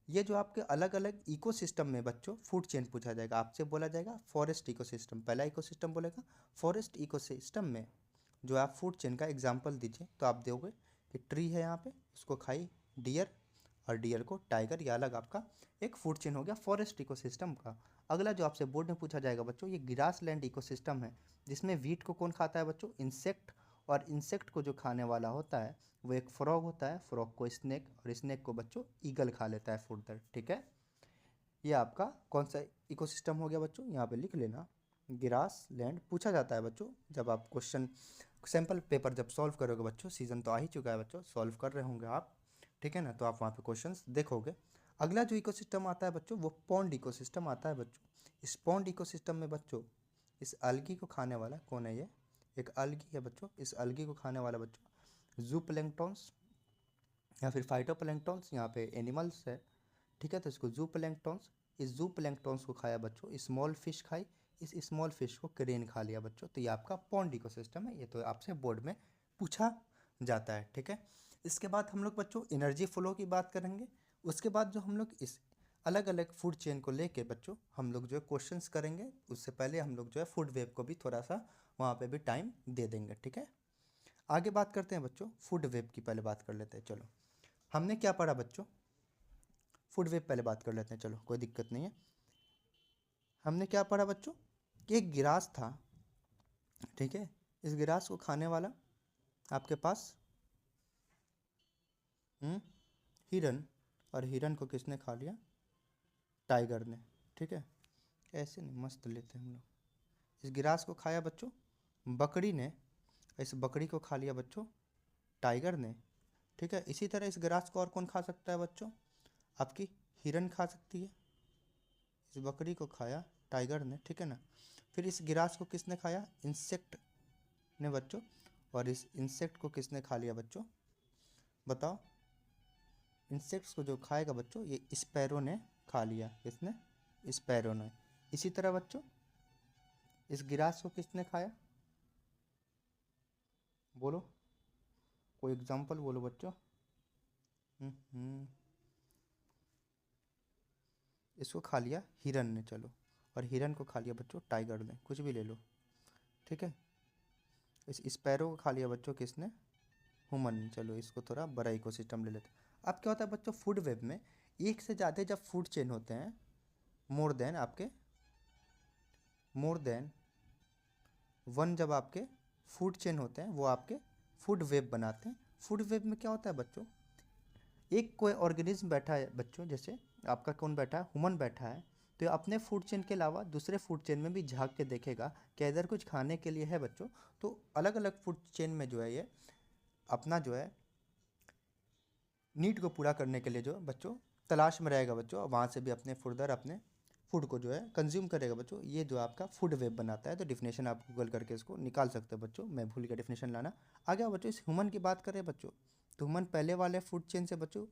ये जो आपके अलग अलग इकोसिस्टम में बच्चों फूड चेन पूछा जाएगा। आपसे बोला जाएगा फॉरेस्ट इकोसिस्टम, पहला इकोसिस्टम बोलेगा। फॉरेस्ट इकोसिस्टम में जो आप फूड चेन का एग्जाम्पल दीजिए, तो आप दोगे कि ट्री है यहाँ पे, उसको खाई डियर, और डियर को टाइगर, या अलग आपका एक फूड चेन हो गया फॉरेस्ट इकोसिस्टम का। अगला जो आपसे बोर्ड में पूछा जाएगा बच्चों, ये ग्रास लैंड इकोसिस्टम है, जिसमें वीट को कौन खाता है बच्चों? इंसेक्ट और इंसेक्ट को जो खाने वाला होता है वो एक फ्रॉग होता है, फ्रॉग को स्नेक, और स्नेक को बच्चों ईगल खा लेता है फुर्दर। ठीक है, ये आपका कौन सा इकोसिस्टम हो गया बच्चों, यहाँ पे लिख लेना ग्रास लैंड। पूछा जाता है बच्चों जब आप क्वेश्चन सैम्पल पेपर जब सॉल्व करोगे बच्चों, सीज़न तो आ ही चुका है बच्चों, सॉल्व कर रहे होंगे आप, ठीक है ना, तो आप वहाँ पे क्वेश्चंस देखोगे। अगला जो इकोसिस्टम आता है बच्चों वो पॉन्ड इकोसिस्टम आता है बच्चों। इस पॉन्ड इकोसिस्टम में बच्चों इस अलगी को खाने वाला कौन है, ये एक अलगी है बच्चों। इस अलगी को खाने वाला बच्चों जूप्लैंक्टॉन्स या फिर फाइटोप्लैंक्टॉन्स, यहाँ पे एनिमल्स है, ठीक है, तो इसको जूप्लैंक्टॉन्स। इस जूप्लैंक्टॉन्स को खाया बच्चों, स्मॉल फिश खाई, इस स्मॉल फिश को क्रेन खा लिया बच्चों। तो ये आपका पॉन्ड इकोसिस्टम है, ये तो आपसे बोर्ड में पूछा जाता है। ठीक है, इसके बाद हम लोग बच्चों एनर्जी फ्लो की बात करेंगे। उसके बाद जो हम लोग इस अलग अलग फूड चेन को लेके बच्चों हम लोग जो है क्वेश्चंस करेंगे, उससे पहले हम लोग जो है फूड वेब को भी थोड़ा सा वहाँ पे भी टाइम दे देंगे। ठीक है, आगे बात करते हैं बच्चों, फूड वेब की पहले बात कर लेते हैं। चलो, हमने क्या पढ़ा बच्चों, फूड वेब पहले बात कर लेते हैं, चलो कोई दिक्कत नहीं है। हमने क्या पढ़ा बच्चों कि एक गिरास था, ठीक है, इस गिरास को खाने वाला आपके पास हिरन, और हिरन को किसने खा लिया, टाइगर ने। ठीक है, ऐसे नहीं, मस्त लेते हैं हम लोग। इस गिरास को खाया बच्चों बकरी ने, इस बकरी को खा लिया बच्चों टाइगर ने। ठीक है, इसी तरह इस गिरास को और कौन खा सकता है बच्चों, आपकी हिरन खा सकती है। इस बकरी को खाया टाइगर ने, ठीक है ना। फिर इस गिरास को किसने खाया, इंसेक्ट ने बच्चों, और इस इंसेक्ट को किसने खा लिया बच्चों, बताओ। इंसेक्ट्स को जो खाएगा बच्चों ये स्पैरो ने खा लिया, किसने, स्पैरो ने। इसी तरह बच्चों इस गिरास को किसने खाया, बोलो कोई एग्जांपल बोलो बच्चों। इसको खा लिया हिरन ने, चलो, और हिरन को खा लिया बच्चों टाइगर ने, कुछ भी ले लो। ठीक है, इस स्पैरो को खा लिया बच्चों किसने, ह्यूमन ने। चलो इसको थोड़ा बड़ा इकोसिस्टम ले लेते हैं। अब क्या होता है बच्चों फूड वेब में एक से ज़्यादा जब फूड चेन होते हैं, मोर देन वन, जब आपके फूड चेन होते हैं वो आपके फूड वेब बनाते हैं। फूड वेब में क्या होता है बच्चों, एक कोई ऑर्गेनिज्म बैठा है बच्चों, जैसे आपका कौन बैठा है, ह्यूमन बैठा है, तो ये अपने फूड चेन के अलावा दूसरे फूड चेन में भी झांक के देखेगा कि इधर कुछ खाने के लिए है बच्चों। तो अलग अलग फूड चेन में जो है ये अपना जो है नीड को पूरा करने के लिए जो बच्चों तलाश में रहेगा बच्चों, वहाँ से भी अपने फुर्दर अपने फूड को जो है कंज्यूम करेगा बच्चों। ये जो आपका फूड वेब बनाता है, तो डिफिनेशन आप गूगल करके इसको निकाल सकते हो बच्चों, मैं भूल गया डिफिनेशन लाना। आगे आओ बच्चों, इस ह्यूमन की बात करें बच्चों, तो ह्यूमन पहले वाले फूड चेन से बच्चों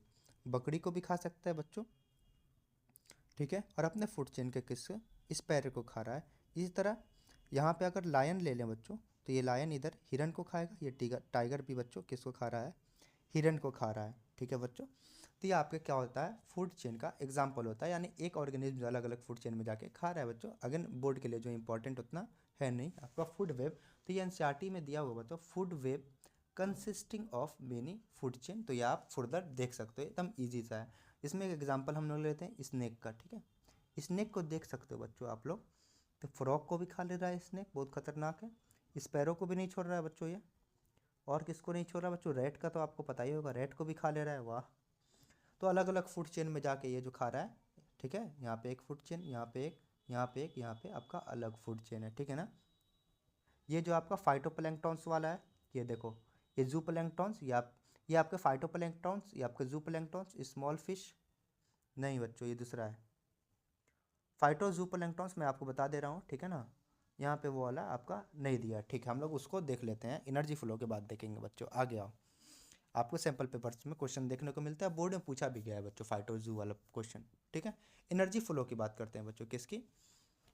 बकरी को भी खा सकता है बच्चों, ठीक है, और अपने फूड चेन के किस स्पैरो को खा रहा है। इसी तरह यहाँ पे अगर लायन ले लें बच्चों, तो ये लायन इधर हिरन को खाएगा, ये टाइगर भी बच्चों किसको खा रहा है, हिरन को खा रहा है। ठीक है बच्चों, तो ये आपके क्या होता है फूड चेन का एग्जाम्पल होता है, यानी एक ऑर्गेनिज्म अलग अलग फूड चेन में जाके खा रहा है बच्चों। अगेन बोर्ड के लिए जो इंपॉर्टेंट उतना है नहीं आपका फूड वेब, तो ये एनसीईआरटी में दिया हुआ बच्चों, food web consisting of many food chain. तो ये आप फुर्दर देख सकते हो, एकदम ईजी सा है। इसमें एक एग्जाम्पल हम लोग लेते हैं स्नेक का, ठीक है, स्नेक को देख सकते हो बच्चों आप लोग, तो फ्रॉग को भी खा ले रहा है स्नेक, बहुत खतरनाक है। स्पैरो को भी नहीं छोड़ रहा है बच्चों ये, और किसको नहीं छोड़ रहा बच्चों, रेट का तो आपको पता ही होगा, रेट को भी खा ले रहा है, वाह। तो अलग अलग फूड चेन में जाके ये जो खा रहा है, ठीक है, यहाँ पे एक फूड चेन, यहाँ पे एक, यहाँ पे एक, यहाँ पे आपका अलग फूड चेन है, ठीक है ना। ये जो आपका फाइटोप्लैंक्टॉन्स वाला है, ये देखो, ये जूप्लैंक्टॉन्स, ये आपके फाइटोप्लैंक्टॉन्स, ये आपके जूप्लैंक्टॉन्स, स्मॉल फिश नहीं बच्चों, ये दूसरा है फाइटोजूप्लैंक्टॉन्स, मैं आपको बता दे रहा हूँ, ठीक है ना। यहाँ पे वो वाला आपका नहीं दिया, ठीक है, हम लोग उसको देख लेते हैं, एनर्जी फ्लो के बाद देखेंगे बच्चों। आगे आओ, आपको सैम्पल पेपर्स में क्वेश्चन देखने को मिलता है, बोर्ड में पूछा भी गया है बच्चों फाइटोजू वाला क्वेश्चन, ठीक है। एनर्जी फ्लो की बात करते हैं बच्चों, किसकी,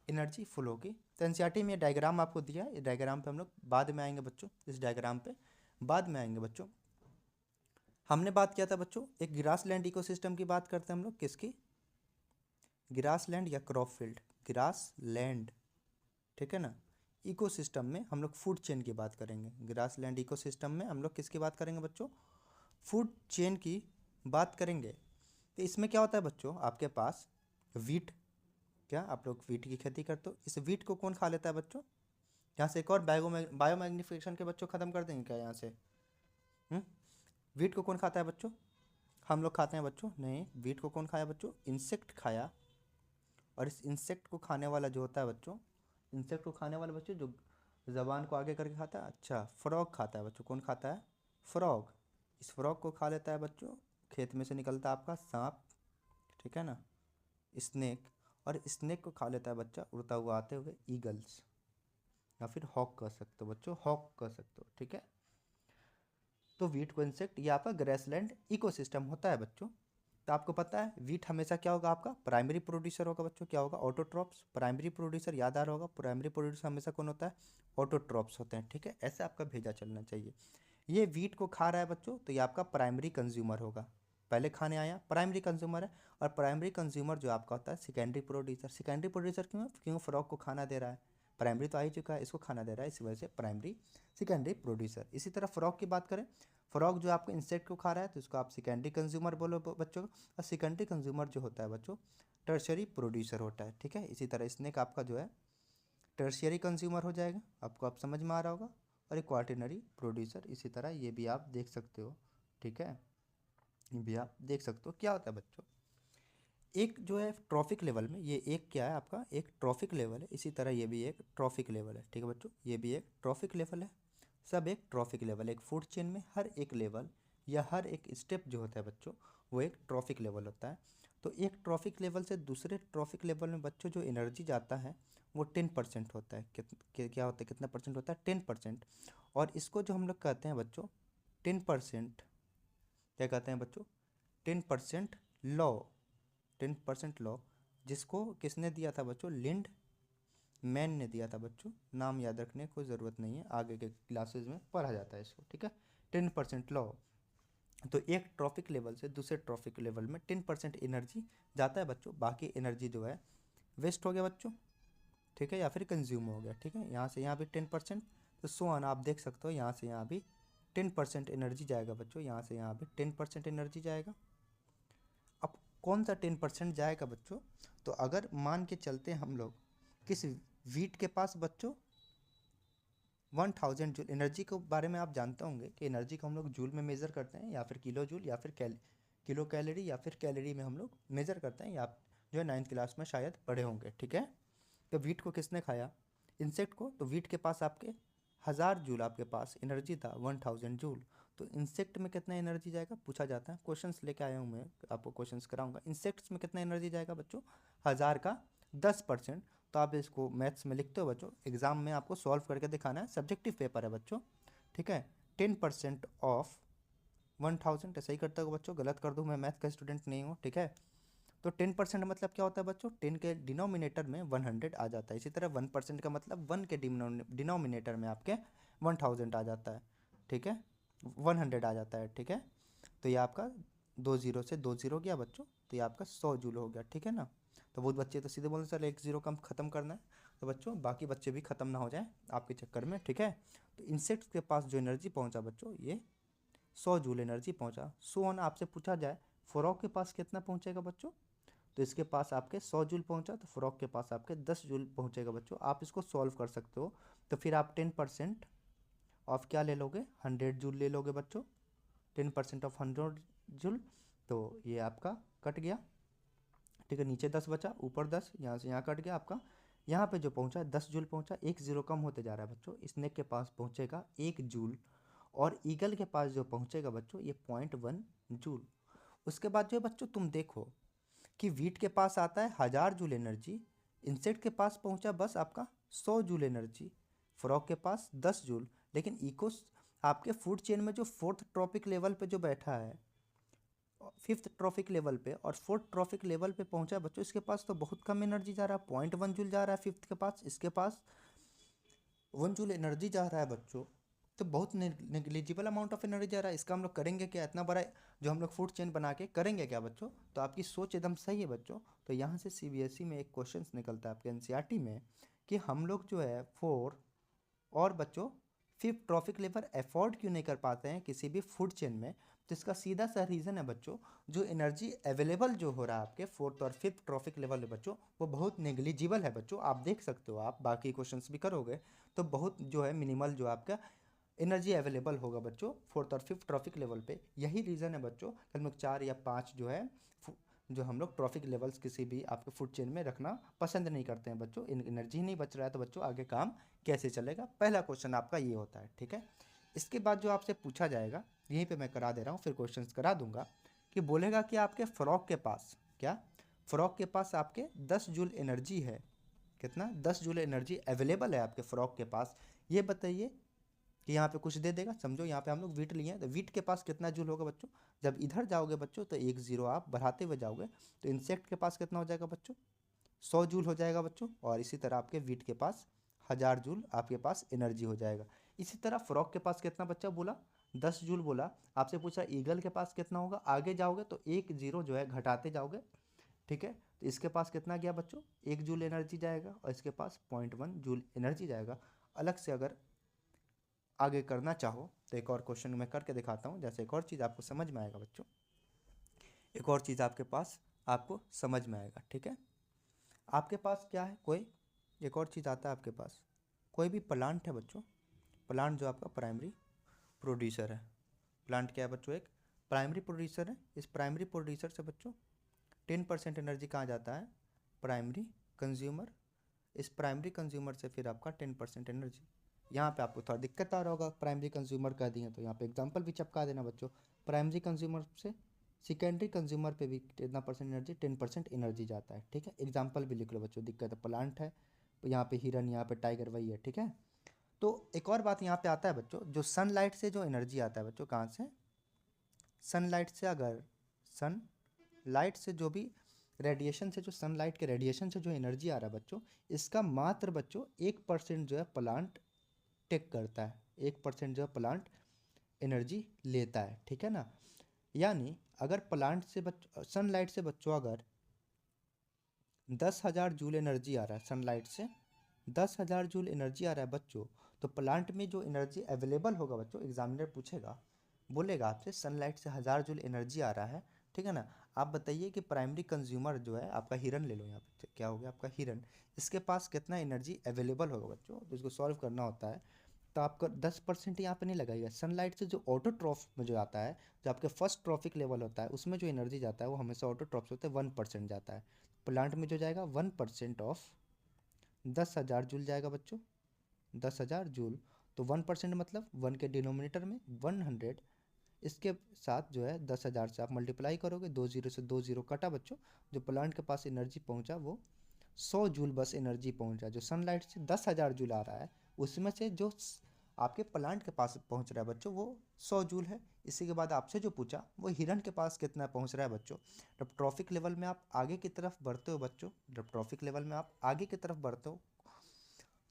एनर्जी फ्लो की। तो एनसीईआरटी में डायग्राम आपको दिया है, डायग्राम पे हम लोग बाद में आएंगे बच्चों, इस डायग्राम पे बाद में आएंगे बच्चों। हमने बात किया था बच्चों एक ग्रास लैंड इकोसिस्टम की बात करते हैं हम लोग, किसकी, ग्रास लैंड या क्रॉप फील्ड, ग्रास लैंड, ठीक है ना। इकोसिस्टम में हम लोग फूड चेन की बात करेंगे, ग्रास लैंड इकोसिस्टम में हम लोग किसकी बात करेंगे बच्चों, फूड चेन की बात करेंगे। तो इसमें क्या होता है बच्चों, आपके पास वीट, क्या आप लोग वीट की खेती करते हो, इस वीट को कौन खा लेता है बच्चों, यहाँ से एक और बायो मैग्निफिकेशन के बच्चों ख़त्म कर देंगे क्या यहाँ से? वीट को कौन खाता है बच्चों? हम लोग खाते हैं बच्चों? नहीं, वीट को कौन खाया बच्चों? इंसेक्ट खाया। और इस इंसेक्ट को खाने वाला जो होता है बच्चों, इंसेक्ट को खाने वाले बच्चों जो जबान को आगे करके खाता है, अच्छा फ्रॉग खाता है बच्चों। कौन खाता है? फ्रॉग। इस फ्रॉग को खा लेता है बच्चों, खेत में से निकलता है आपका सांप, ठीक है ना, स्नेक। और स्नेक को खा लेता है बच्चा उड़ता हुआ आते हुए ईगल्स, या फिर हॉक कह सकते हो बच्चों, हॉक कह सकते हो, ठीक है। तो वीट को इंसेक्ट, ये आपका ग्रेसलैंड इकोसिस्टम होता है बच्चों। तो आपको पता है वीट हमेशा क्या होगा आपका? प्राइमरी प्रोड्यूसर होगा बच्चों। क्या होगा? ऑटोट्रॉप्स। प्राइमरी प्रोड्यूसर याद आ रहा होगा, प्राइमरी प्रोड्यूसर हमेशा कौन होता है? ऑटोट्रॉप्स होते हैं, ठीक है। ऐसे आपका भेजा चलना चाहिए। ये वीट को खा रहा है बच्चों, तो ये आपका प्राइमरी कंज्यूमर होगा। पहले खाने आया, प्राइमरी कंज्यूमर है। और प्राइमरी कंज्यूमर जो आपका होता है सेकेंडरी प्रोड्यूसर। सेकेंडरी प्रोड्यूसर क्यों है? क्यों फ्रॉग को खाना दे रहा है, प्राइमरी तो आ ही चुका है, इसको खाना दे रहा है, इसी वजह से प्राइमरी सेकेंडरी प्रोड्यूसर। इसी तरह फ्रॉग की बात करें, फ्रॉग जो आपको इंसेक्ट को खा रहा है तो इसको आप सेकेंडरी कंज्यूमर बोलो बच्चों। और सेकेंडरी कंज्यूमर जो होता है बच्चों टर्शियरी प्रोड्यूसर होता है, ठीक है। इसी तरह स्नेक आपका जो है टर्शियरी कंज्यूमर हो जाएगा, आपको आप समझ में आ रहा होगा। और एक क्वार्टिनरी प्रोड्यूसर, इसी तरह ये भी आप देख सकते हो, ठीक है। ये भी आप देख सकते हो क्या होता है बच्चों। एक जो है ट्रॉफिक लेवल में, ये एक क्या है आपका? एक ट्रॉफिक लेवल है। इसी तरह ये भी एक ट्रॉफिक लेवल है, ठीक है बच्चों, ये भी एक ट्रॉफिक लेवल है। सब एक ट्रॉफिक लेवल, एक फूड चेन में हर एक लेवल या हर एक स्टेप जो होता है बच्चों वो एक ट्रॉफिक लेवल होता है। तो एक ट्रॉफिक लेवल से दूसरे ट्रॉफिक लेवल में बच्चों जो एनर्जी जाता है वो 10% होता है। क्या होता है? कितना परसेंट होता है? 10%। और इसको जो हम लोग कहते हैं बच्चों 10%, क्या कहते हैं बच्चों? 10% लॉ। 10% लॉ, जिसको किसने दिया था बच्चों? लिंड मैन ने दिया था बच्चों। नाम याद रखने को ज़रूरत नहीं है, आगे के क्लासेस में पढ़ा जाता है इसको, ठीक है। 10% लॉ। तो एक ट्रॉफिक लेवल से दूसरे ट्रॉफिक लेवल में 10% एनर्जी जाता है बच्चों, बाकी एनर्जी जो है वेस्ट हो गया बच्चों, ठीक है, या फिर कंज्यूम हो गया, ठीक है। यहाँ से यहाँ भी 10%, तो सो ऑन आप देख सकते हो, यहाँ से यहाँ भी 10% एनर्जी जाएगा बच्चों, यहाँ से यहाँ भी 10% एनर्जी जाएगा। अब कौन सा 10% जाएगा बच्चों? तो अगर मान के चलते हैं हम लोग किस वीट के पास बच्चों 1000 जूल एनर्जी के बारे में आप जानते होंगे कि एनर्जी को हम लोग जूल में मेज़र करते हैं, या फिर किलो जूल, या फिर किलो कैलोरी, या फिर कैलोरी में हम लोग मेज़र करते हैं, या आप जो है 9th क्लास में शायद पढ़े होंगे, ठीक है। तो वीट को किसने खाया? इंसेक्ट को। तो वीट के पास आपके 1000 जूल आपके पास एनर्जी था, 1000 जूल। तो इंसेक्ट में कितना एनर्जी जाएगा पूछा जाता है, क्वेश्चंस लेके आया हूँ मैं, आपको क्वेश्चंस कराऊंगा। इंसेक्ट्स में कितना एनर्जी जाएगा बच्चों? 1000 का 10%। तो आप इसको मैथ्स में लिखते हो बच्चों, एग्जाम में आपको सॉल्व करके दिखाना है, सब्जेक्टिव पेपर है बच्चों, ठीक है। 10% ऑफ 1000, ऐसा ही करता हो बच्चों, गलत कर दूँ, मैं मैथ का स्टूडेंट नहीं हूँ, ठीक है। तो 10% मतलब क्या होता है बच्चों? 10 के डिनोमिनेटर में 100 आ जाता है। इसी तरह 1% का मतलब 1 के डिनोमिनेटर में आपके 1000 आ जाता है, ठीक है, 100 आ जाता है, ठीक है। तो ये आपका 2 जीरो से 2 जीरो गया बच्चों, तो ये आपका 100 जूल हो गया, ठीक है ना। तो बहुत बच्चे तो सीधे बोलते सर 1 जीरो कम ख़त्म करना है, तो बच्चों बाकी बच्चे भी ख़त्म ना हो जाए आपके चक्कर में, ठीक है। तो इंसेक्ट के पास जो एनर्जी पहुंचा बच्चों ये 100 जूल एनर्जी पहुंचा। सो ऑन आपसे पूछा जाए फ्रॉग के पास कितना पहुंचेगा बच्चों? तो इसके पास आपके 100 जूल पहुंचा, तो फ्रॉग के पास आपके 10 जूल पहुंचेगा बच्चों। आप इसको सॉल्व कर सकते हो। तो फिर आप 10% ऑफ क्या ले लोगे? 100 जूल ले लोगे बच्चों। 10% ऑफ 100 जूल, तो ये आपका कट गया, ठीक है। नीचे 10 बचा, ऊपर 10, यहाँ से यहाँ कट गया आपका। यहाँ पे जो पहुँचा 10 जूल पहुँचा, 1 जीरो कम होते जा रहा है बच्चों। स्नेक के पास पहुँचेगा 1 जूल, और ईगल के पास जो पहुँचेगा बच्चों ये 0.1 जूल। उसके बाद जो है बच्चों तुम देखो कि वीट के पास आता है 1000 जूल एनर्जी, इंसेक्ट के पास पहुंचा बस आपका 100 जूल एनर्जी, फ्रॉग के पास 10 जूल। लेकिन इकोस आपके फूड चेन में जो 4th ट्रॉपिक लेवल पे जो बैठा है, 5th ट्रॉपिक लेवल पे और 4th ट्रॉपिक लेवल पे पहुंचा बच्चों, इसके पास तो बहुत कम एनर्जी जा रहा है, 0.1 जूल जा रहा है 5th के पास, इसके पास 1 जूल एनर्जी जा रहा है बच्चों। तो बहुत नेग्लिजिबल अमाउंट ऑफ एनर्जी जा रहा है। इसका हम लोग करेंगे क्या? इतना बड़ा जो हम लोग फूड चेन बना के करेंगे क्या बच्चों? तो आपकी सोच एकदम सही है बच्चों। तो यहाँ से सीबीएसई में एक क्वेश्चन निकलता है आपके एनसीईआरटी में कि हम लोग जो है 4 और बच्चों फिफ्थ ट्रॉफिक लेवल अफोर्ड क्यों नहीं कर पाते हैं किसी भी फूड चेन में, तो इसका सीधा सा रीज़न है बच्चों, जो एनर्जी अवेलेबल जो हो रहा है आपके फोर्थ और फिफ्थ ट्रॉफिक लेवल में बच्चों, वो बहुत नेग्लिजिबल है बच्चों। आप देख सकते हो, आप बाकी क्वेश्चंस भी करोगे तो बहुत जो है मिनिमल जो आपका एनर्जी अवेलेबल होगा बच्चों फोर्थ और फिफ्थ ट्रॉफिक लेवल पे। यही रीज़न है बच्चों कि हम लोग 4 या 5 जो है जो हम लोग ट्रॉफिक लेवल्स किसी भी आपके फूड चेन में रखना पसंद नहीं करते हैं बच्चों। एनर्जी नहीं बच रहा है तो बच्चों आगे काम कैसे चलेगा, पहला क्वेश्चन आपका ये होता है, ठीक है। इसके बाद जो आपसे पूछा जाएगा, यहीं पे मैं करा दे रहा हूँ, फिर क्वेश्चंस करा दूंगा, कि बोलेगा कि आपके फ्रॉग के पास क्या, फ्रॉग के पास आपके 10 जूल एनर्जी है। कितना? 10 जूल एनर्जी अवेलेबल है आपके फ्रॉग के पास। ये बताइए कि यहाँ पे कुछ दे देगा, समझो यहाँ पे हम लोग वीट लिए हैं, तो वीट के पास कितना जूल होगा बच्चों। जब इधर जाओगे बच्चों तो 1 0 आप बढ़ाते हुए जाओगे, तो इंसेक्ट के पास कितना हो जाएगा बच्चों, 100 जूल हो जाएगा बच्चों। और इसी तरह आपके वीट के पास 1000 जूल आपके पास एनर्जी हो जाएगा। इसी तरह फ्रॉग के पास कितना बच्चा बोला, 10 जूल बोला। आपसे पूछा ईगल के पास कितना होगा, आगे जाओगे तो 1 0 जो है घटाते जाओगे, ठीक है। तो इसके पास कितना गया बच्चों, 1 जूल एनर्जी जाएगा, और इसके पास 0.1 जूल एनर्जी जाएगा। अलग से अगर आगे करना चाहो तो एक और क्वेश्चन मैं करके दिखाता हूँ, जैसे एक और चीज़ आपको समझ में आएगा बच्चों, एक और चीज़ आपके पास आपको समझ में आएगा, ठीक है। आपके पास क्या है, कोई एक और चीज़ आता है आपके पास, कोई भी प्लांट है बच्चों, प्लांट जो आपका प्राइमरी प्रोड्यूसर है। प्लांट क्या है बच्चों, एक प्राइमरी प्रोड्यूसर है। इस प्राइमरी प्रोड्यूसर से बच्चों 10% एनर्जी कहाँ जाता है, प्राइमरी कंज्यूमर। इस प्राइमरी कंज्यूमर से फिर आपका 10% एनर्जी, यहाँ पे आपको थोड़ा दिक्कत आ रहा होगा, प्राइमरी कंज्यूमर कह दिए तो यहाँ पे एग्जांपल भी चिपका देना बच्चों। प्राइमरी कंज्यूमर से सेकेंडरी कंज्यूमर पे भी कितना परसेंट एनर्जी, 10% एनर्जी जाता है, ठीक है। एग्जांपल भी लिख लो बच्चों, दिक्कत है, प्लांट है, यहाँ पे हिरन, यहाँ पे टाइगर, वही है, ठीक है। तो एक और बात यहाँ पे आता है बच्चों, जो सनलाइट से जो एनर्जी आता है बच्चों, कहाँ से, सनलाइट से। अगर सनलाइट से जो भी रेडिएशन से, जो सनलाइट के रेडिएशन से जो एनर्जी आ रहा है बच्चों, इसका मात्र बच्चों 1% जो है प्लांट टेक करता है, 1% जो है प्लांट एनर्जी लेता है, ठीक है ना। यानी अगर प्लांट से सनलाइट से बच्चों अगर 10,000 जूल एनर्जी आ रहा है, सनलाइट से 10,000 जूल एनर्जी आ रहा है बच्चों, तो प्लांट में जो एनर्जी अवेलेबल होगा बच्चों, एग्जामिनर पूछेगा, बोलेगा आपसे सनलाइट से 1000 जूल एनर्जी आ रहा है, ठीक है ना। आप बताइए कि प्राइमरी कंज्यूमर जो है आपका हिरन ले लो, यहाँ पे क्या हो गया आपका हिरन, इसके पास कितना एनर्जी अवेलेबल होगा बच्चों। तो इसको सॉल्व करना होता है, तो आपका 10% यहाँ पे नहीं लगाइएगा। सनलाइट से जो ऑटोट्रॉफ में जो आता है, जो आपके फर्स्ट ट्रॉफिक लेवल होता है, उसमें जो एनर्जी जाता है वो हमेशा ऑटोट्रॉफ से होता है, 1% जाता है। प्लांट में जो जाएगा 1% ऑफ 10,000 जूल जाएगा बच्चों, 10,000 जूल। तो 1% मतलब 1 के डिनोमिनेटर में 100, इसके साथ जो है 10,000 से आप मल्टीप्लाई करोगे, 2 0 से 2 0 कटा बच्चों, जो प्लांट के पास एनर्जी पहुंचा वो 100 जूल बस एनर्जी पहुंचा। जो सनलाइट से 10,000 जूल आ रहा है, उसमें से जो आपके प्लांट के पास पहुंच रहा है बच्चों वो 100 जूल है। इसी के बाद आपसे जो पूछा वो हिरन के पास कितना पहुंच रहा है बच्चों। जब ट्रॉफिक लेवल में आप आगे की तरफ बढ़ते हो बच्चों, जब ट्रॉफिक लेवल में आप आगे की तरफ बढ़ते हो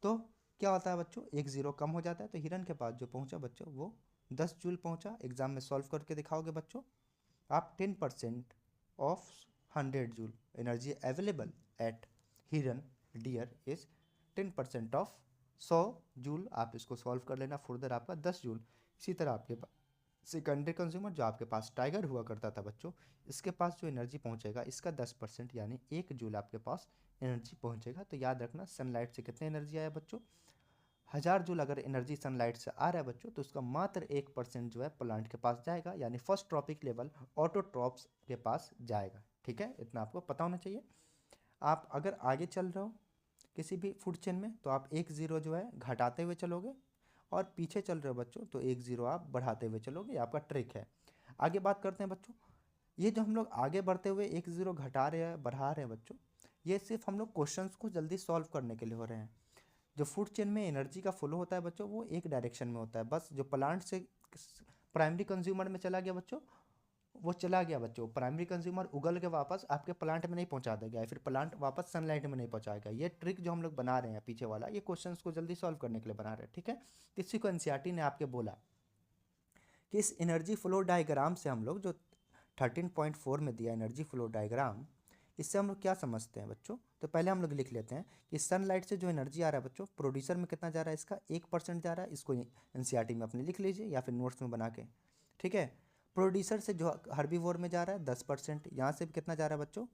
तो क्या होता है बच्चों, 1 0 कम हो जाता है। तो हिरन के पास जो पहुंचा बच्चों वो 10 जूल पहुंचा। एग्जाम में सॉल्व करके दिखाओगे बच्चों आप, 10% of 100 joule energy available eight हिरन डियर इज 10% ऑफ 100 जूल। आप इसको सॉल्व कर लेना, फर्दर आपका 10 जूल। इसी तरह आपके पास सेकेंडरी कंज्यूमर जो आपके पास टाइगर हुआ करता था बच्चों, इसके पास जो एनर्जी पहुंचेगा इसका 10% यानी 1 जूल आपके पास एनर्जी पहुंचेगा। तो याद रखना सनलाइट से कितने एनर्जी आया बच्चों, 1000 जूल अगर एनर्जी सनलाइट से आ रहा है बच्चों, तो उसका मात्र 1% जो है प्लांट के पास जाएगा, यानी फर्स्ट ट्रॉपिक लेवल ऑटोट्रॉप्स के पास जाएगा, ठीक है। इतना आपको पता होना चाहिए। आप अगर आगे चल रहे हो किसी भी फूड चेन में तो आप 1 0 जो है घटाते हुए चलोगे, और पीछे चल रहे हो बच्चों तो 1 0 आप बढ़ाते हुए चलोगे, ये आपका ट्रिक है। आगे बात करते हैं बच्चों, ये जो हम लोग आगे बढ़ते हुए 1 0 घटा रहे हैं बढ़ा रहे हैं बच्चों, ये सिर्फ हम लोग क्वेश्चंस को जल्दी सॉल्व करने के लिए हो रहे हैं। जो फूड चेन में एनर्जी का फ्लो होता है बच्चों वो एक डायरेक्शन में होता है, बस जो प्लांट से प्राइमरी कंज्यूमर में चला गया बच्चों वो चला गया बच्चों, प्राइमरी कंज्यूमर उगल के वापस आपके प्लांट में नहीं पहुंचा देगा, फिर प्लांट वापस सनलाइट में नहीं पहुंचाएगा। ये ट्रिक जो हम लोग बना रहे हैं पीछे वाला, ये क्वेश्चंस को जल्दी सॉल्व करने के लिए बना रहे हैं, ठीक है। इसी को एनसीईआरटी ने आपके बोला कि इस एनर्जी फ्लो डायग्राम से हम लोग जो 13.4 में दिया एनर्जी फ्लो डायग्राम, इससे हम लोग क्या समझते हैं बच्चों? तो पहले हम लोग लिख लेते हैं कि सनलाइट से जो एनर्जी आ रहा है बच्चों, प्रोड्यूसर में कितना जा रहा है, इसका 1% जा रहा है। इसको एनसीईआरटी में अपने लिख लीजिए या फिर नोट्स में बना के, ठीक है। प्रोड्यूसर से जो हर्बीवोर में जा रहा है 10%, यहाँ से भी कितना जा रहा है बच्चों,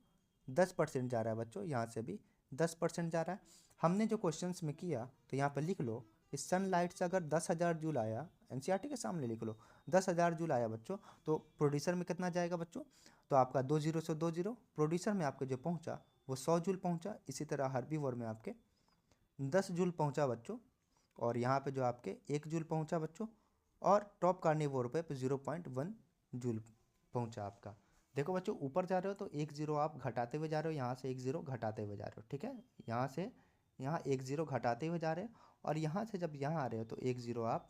10% जा रहा है बच्चों, यहाँ से भी 10% जा रहा है। हमने जो क्वेश्चंस में किया तो यहाँ पर लिख लो कि सनलाइट से अगर 10,000 जूल आया, एनसीईआरटी के सामने लिख लो, 10,000 जूल आया बच्चों, तो प्रोड्यूसर में कितना जाएगा बच्चों? तो आपका 2 जीरो से 2 जीरो, प्रोड्यूसर में आपके जो पहुंचा वो 100 जूल पहुंचा। इसी तरह हर्बीवोर में आपके 10 जूल पहुंचा बच्चों, और यहाँ पे जो आपके 1 जूल पहुंचा बच्चों, और टॉप कार्निवोर पे 0.1 जूल पहुंचा आपका। देखो बच्चों, ऊपर जा रहे हो तो 1 जीरो आप घटाते हुए जा रहे हो, यहाँ से 1 जीरो घटाते हुए जा रहे हो, ठीक है। यहाँ से यहाँ 1 जीरो घटाते हुए जा रहे हो, और यहाँ से जब यहाँ आ रहे हो तो 1 जीरो आप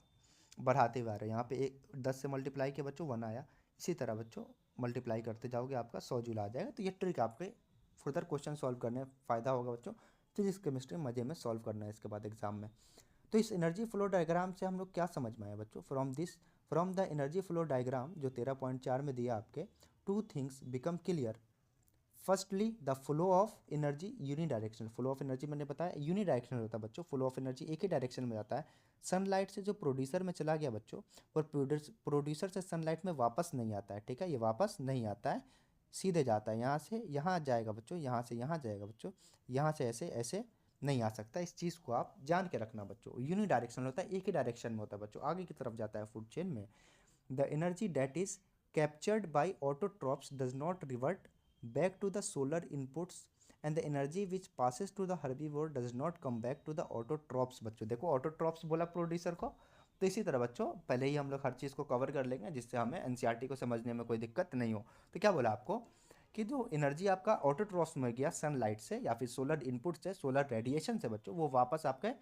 बढ़ाते हुए आ रहे हो। यहाँ पे 10 से मल्टीप्लाई किया बच्चों 1 आया। इसी तरह बच्चों मल्टीप्लाई करते जाओगे, आपका 100 जूल आ जाएगा। तो ये ट्रिक आपके फर्दर क्वेश्चन सॉल्व करने में फ़ायदा होगा बच्चों। फिजिक्स केमिस्ट्री मज़े में सॉल्व करना है इसके बाद एग्जाम में। तो इस एनर्जी फ्लो डायग्राम से हम लोग क्या समझ में आया बच्चों? From the energy flow diagram जो 13.4 में दिया आपके, 2 things become clear. Firstly the flow of energy unidirectional. Flow of energy मैंने बताया यूनिडायरेक्शनल होता है बच्चों, फ्लो ऑफ एनर्जी एक ही डायरेक्शन में जाता है। सनलाइट से जो प्रोड्यूसर में चला गया बच्चों, और प्रोड्यूसर से सनलाइट में वापस नहीं आता है, ठीक है। ये वापस नहीं आता है, सीधे जाता है, यहाँ से यहाँ जाएगा बच्चों, यहाँ से यहाँ जाएगा बच्चों, यहाँ से ऐसे ऐसे नहीं आ सकता। इस चीज़ को आप जान के रखना बच्चों। यूनिडायरेक्शनल होता है, एक ही डायरेक्शन में होता है बच्चों, आगे की तरफ जाता है फूड चेन में। The energy date is captured by autotrophs does not revert back to the solar inputs, and the energy which passes to the herbivore does not come back to the autotrophs। बच्चों देखो, autotrophs बोला producer को, तो इसी तरह बच्चों पहले ही हम लोग हर चीज़ को कवर कर लेंगे जिससे हमें एनसीईआरटी को समझने में कोई दिक्कत नहीं हो। तो क्या बोला आपको कि जो एनर्जी आपका ऑटोट्रॉप्स में गया सनलाइट से या फिर सोलर इनपुट से, सोलर रेडिएशन से बच्चों, वो वापस आपके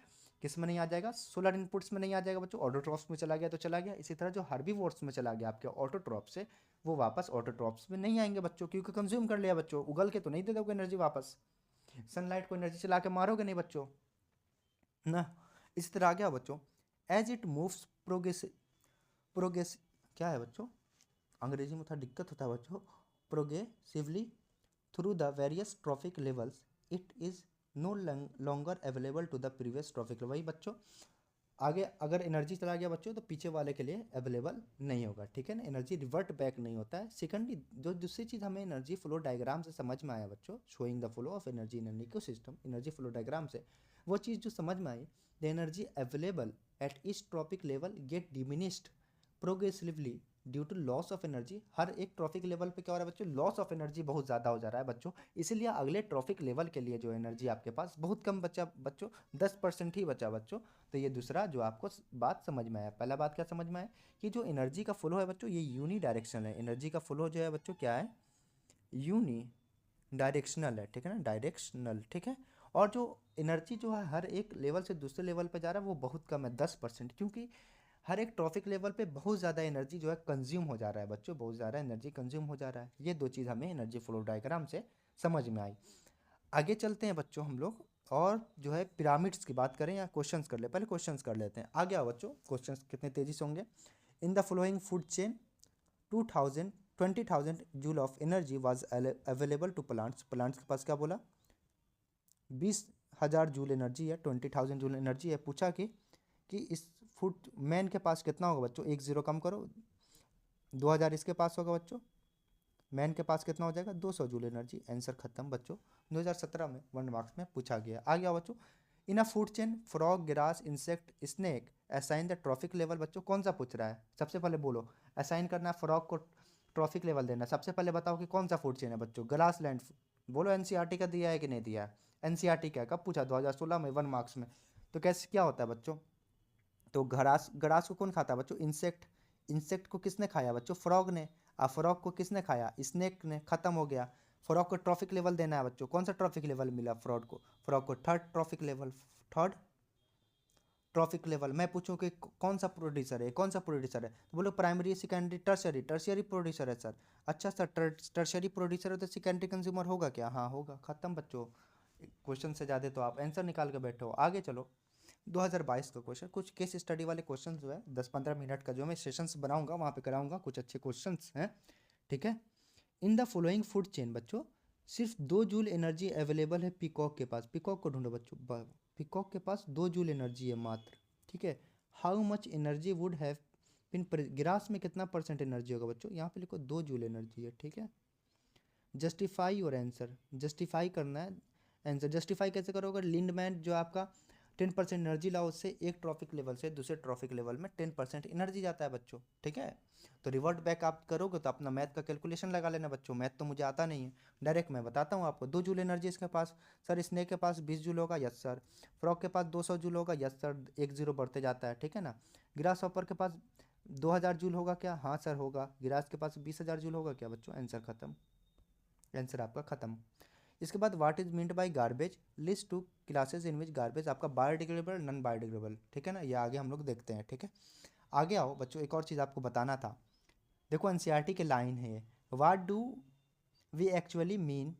किस में नहीं आ जाएगा, सोलर इनपुट्स में नहीं आ जाएगा बच्चों, ऑटोट्रॉप्स में चला गया तो चला गया। इसी तरह जो हर्बीवोर्स में चला गया आपके ऑटोट्रॉप से, वो वापस ऑटोट्रॉप्स में नहीं आएंगे बच्चों, क्योंकि कंज्यूम कर लिया बच्चों, उगल के तो नहीं दे दोगे एनर्जी वापस, सनलाइट को एनर्जी चला के मारोगे नहीं बच्चों ना। इसी तरह आ गया बच्चों, एज इट मूव्स प्रोग्रेस क्या है बच्चों, अंग्रेजी में थोड़ा दिक्कत होता है बच्चों, progressively through the various trophic levels it is no longer available to the previous trophic level. वही बच्चों, आगे अगर एनर्जी चला गया बच्चों तो पीछे वाले के लिए अवेलेबल नहीं होगा, ठीक है ना, एनर्जी रिवर्ट बैक नहीं होता है। सेकंडली जो दूसरी चीज़ हमें एनर्जी फ्लो डायग्राम से समझ में आया बच्चों, showing the flow of energy in an ecosystem, energy flow diagram से वो चीज़ जो समझ में आई, the energy available at each trophic level get diminished progressively due to loss of energy. हर एक ट्रॉफिक लेवल पे क्या हो रहा है बच्चों, लॉस ऑफ एनर्जी बहुत ज़्यादा हो जा रहा है बच्चों, इसीलिए अगले ट्रॉफिक लेवल के लिए जो एनर्जी आपके पास बहुत कम बचा बच्चों, 10% ही बचा बच्चों। तो ये दूसरा जो आपको बात समझ में आया, पहला बात क्या समझ में आया कि जो एनर्जी का फ्लो है बच्चों ये यूनी डायरेक्शनल है। एनर्जी का फ्लो जो है बच्चों क्या है, यूनी डायरेक्शनल है, ठीक है ना, डायरेक्शनल, ठीक है। और जो एनर्जी जो है हर एक लेवल से दूसरे लेवल पे जा रहा है वो बहुत कम है, 10%, क्योंकि हर एक ट्रॉफिक लेवल पे बहुत ज़्यादा एनर्जी जो है कंज्यूम हो जा रहा है बच्चों, बहुत ज़्यादा एनर्जी कंज्यूम हो जा रहा है। ये दो चीज़ हमें एनर्जी फ्लो डायग्राम से समझ में आई। आगे चलते हैं बच्चों हम लोग, और जो है पिरामिड्स की बात करें या क्वेश्चंस कर ले, पहले क्वेश्चंस कर लेते हैं। आगे आओ बच्चों, क्वेश्चंस कितने तेजी से होंगे। In the flowing food chain 20,000 joule of energy was available to plants. Plants के पास क्या बोला, 20,000 जूल एनर्जी है, 20,000 जूल एनर्जी है। पूछा कि इस फूड मैन के पास कितना होगा बच्चों, 1 जीरो कम करो, 2,000 इसके पास होगा बच्चों, मैन के पास कितना हो जाएगा, 200 जूल एनर्जी। आंसर खत्म बच्चों, 2017 में 1 मार्क्स में पूछा गया। आ गया बच्चों, in a food chain frog grass insect snake assign the trophic level. बच्चों कौन सा पूछ रहा है, सबसे पहले बोलो, असाइन करना है फ्रॉग को ट्रॉफिक लेवल देना। सबसे पहले बताओ कि कौन सा फूड चेन है बच्चों, ग्रास लैंड। बोलो एनसीईआरटी का दिया है कि नहीं दिया है, एनसीईआरटी का कब पूछा, 2016 में 1 मार्क्स में। तो कैसे क्या होता है बच्चों, तो ग्रास, ग्रास को कौन खाता है बच्चों, इंसेक्ट। इंसेक्ट को किसने खाया बच्चों, फ्रॉग ने। फ्रॉग को किसने खाया, स्नेक ने। खत्म हो गया। फ्रॉग को ट्रॉफिक लेवल देना है बच्चों, कौन सा ट्रॉफिक लेवल मिला फ्रॉग को 3rd trophic level, 3rd trophic level. मैं पूछूं कि कौन सा प्रोड्यूसर है, कौन सा प्रोड्यूसर है, तो बोलो primary, secondary, tertiary. Tertiary producer है सर। अच्छा सर, टर्शियरी प्रोड्यूसर है तो सेकेंडरी कंज्यूमर होगा क्या, हाँ होगा। खत्म बच्चों, क्वेश्चन से ज़्यादा तो आप आंसर निकाल के बैठे हो। आगे चलो, 2022 का क्वेश्चन, कुछ केस स्टडी वाले क्वेश्चन जो है 10-15 मिनट का जो मैं सेशंस बनाऊंगा वहाँ पे कराऊंगा, कुछ अच्छे क्वेश्चंस हैं, ठीक है। In the following food chain बच्चों सिर्फ 2 जूल एनर्जी अवेलेबल है पीकॉक के पास। पीकॉक को ढूंढो बच्चों, पीकॉक के पास 2 जूल एनर्जी है मात्र, ठीक है। How much energy would have been, grass में कितना परसेंट एनर्जी होगा बच्चों, यहाँ पे लिखो 2 जूल एनर्जी है, ठीक है। जस्टिफाई योर आंसर, जस्टिफाई करना है आंसर। जस्टिफाई कैसे करोगे, लिंडमैन जो आपका 10% एनर्जी लाओ, उससे एक ट्रॉफिक लेवल से दूसरे ट्रॉफिक लेवल में 10% एनर्जी जाता है बच्चों, ठीक है। तो रिवर्ट बैक आप करोगे तो अपना मैथ का कैलकुलेशन लगा लेना बच्चों, मैथ तो मुझे आता नहीं है, डायरेक्ट मैं बताता हूँ आपको। 2 जूल एनर्जी इसके पास। सर स्नेक के पास 20 जूल होगा, यस सर। फ्रॉग के पास 200 जूल होगा, यस सर, 1 0 बढ़ते जाता है, ठीक है ना। ग्रास हॉपर के पास 2000 जूल होगा क्या, हाँ सर होगा। गिरास के पास 20,000 जूल होगा क्या बच्चों, आंसर खत्म, आंसर आपका खत्म। इसके बाद what is meant by garbage, list two classes in which garbage आपका बायोडिग्रेडेबल नॉन बायोडिग्रेडेबल, ठीक है ना। ये आगे हम लोग देखते हैं, ठीक है। आगे आओ बच्चों, एक और चीज़ आपको बताना था। देखो एनसीईआरटी के लाइन है, what do we actually mean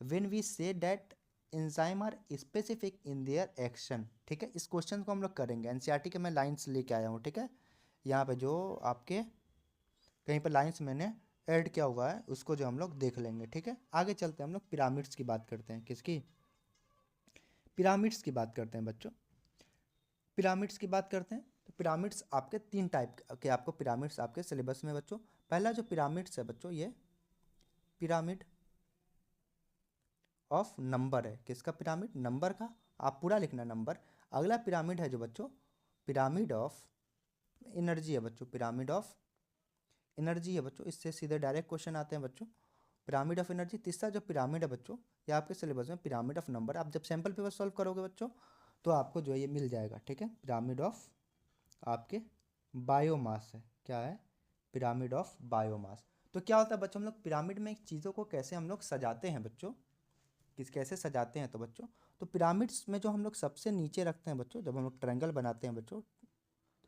when we say that enzyme are specific in their action, ठीक है। इस क्वेश्चन को हम लोग करेंगे, एनसीईआरटी के मैं लाइन्स लेके आया हूँ, ठीक है। यहाँ पे जो आपके कहीं पर लाइन्स मैंने ऐड किया हुआ है उसको जो हम लोग देख लेंगे, ठीक है। आगे चलते हैं, हम लोग पिरामिड्स की बात करते हैं। किसकी, पिरामिड्स की बात करते हैं बच्चों, पिरामिड्स की बात करते हैं। तो पिरामिड्स आपके 3 टाइप के आपको पिरामिड्स आपके सिलेबस में बच्चों। पहला जो पिरामिड्स है बच्चों, ये पिरामिड ऑफ नंबर है। किसका पिरामिड, नंबर का, आप पूरा लिखना नंबर। अगला पिरामिड है जो बच्चों, पिरामिड ऑफ एनर्जी है बच्चों, पिरामिड ऑफ एनर्जी है बच्चों। इससे सीधे डायरेक्ट क्वेश्चन आते हैं बच्चों, पिरामिड ऑफ एनर्जी। तीसरा जो पिरामिड है बच्चों, ये आपके सिलेबस में पिरामिड ऑफ नंबर। आप जब सैम्पल पेपर सॉल्व करोगे बच्चों तो आपको जो है ये मिल जाएगा, ठीक है। पिरामिड ऑफ आपके बायोमास है, क्या है, पिरामिड ऑफ बायोमास। तो क्या होता है बच्चों, हम लोग पिरामिड में चीज़ों को कैसे हम लोग सजाते हैं बच्चों, कैसे सजाते हैं तो बच्चों, तो पिरामिड्स में जो हम लोग सबसे नीचे रखते हैं बच्चों, जब हम लोग ट्रायंगल बनाते हैं बच्चों,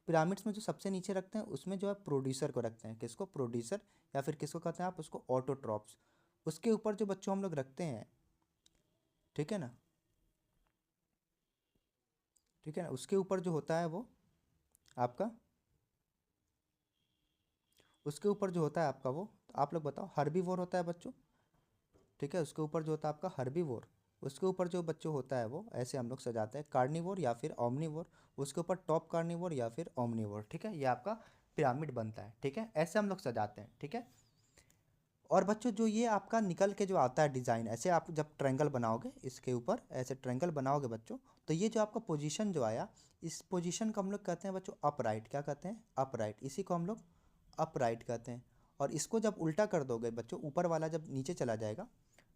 पिरामिड्स में जो सबसे नीचे रखते हैं उसमें जो है प्रोड्यूसर को रखते हैं। किसको, प्रोड्यूसर, या फिर किसको कहते हैं आप, उसको ऑटोट्रॉप्स। उसके ऊपर जो बच्चों हम लोग रखते हैं, ठीक है ना, ठीक है ना, उसके ऊपर जो होता है वो आपका, उसके ऊपर जो होता है आपका वो, तो आप लोग बताओ, हर्बीवोर होता है बच्चों, ठीक है। उसके ऊपर जो होता है आपका हर्बीवोर, उसके ऊपर जो बच्चों होता है वो ऐसे हम लोग सजाते हैं, कार्निवोर या फिर ओमनीवोर, उसके ऊपर टॉप कार्निवोर या फिर ओमनीवोर, ठीक है। ये आपका पिरामिड बनता है, ठीक है, ऐसे हम लोग सजाते हैं, ठीक है। और बच्चों जो ये आपका निकल के जो आता है डिज़ाइन, ऐसे आप जब ट्रायंगल बनाओगे इसके ऊपर ऐसे ट्रायंगल बनाओगे बच्चों, तो ये जो आपका पोजीशन जो आया, इस पोजीशन को हम लोग कहते हैं बच्चों अपराइट। क्या कहते हैं, अपराइट। इसी को हम लोग अपराइट कहते हैं। और इसको जब उल्टा कर दोगे बच्चों, ऊपर वाला जब नीचे चला जाएगा,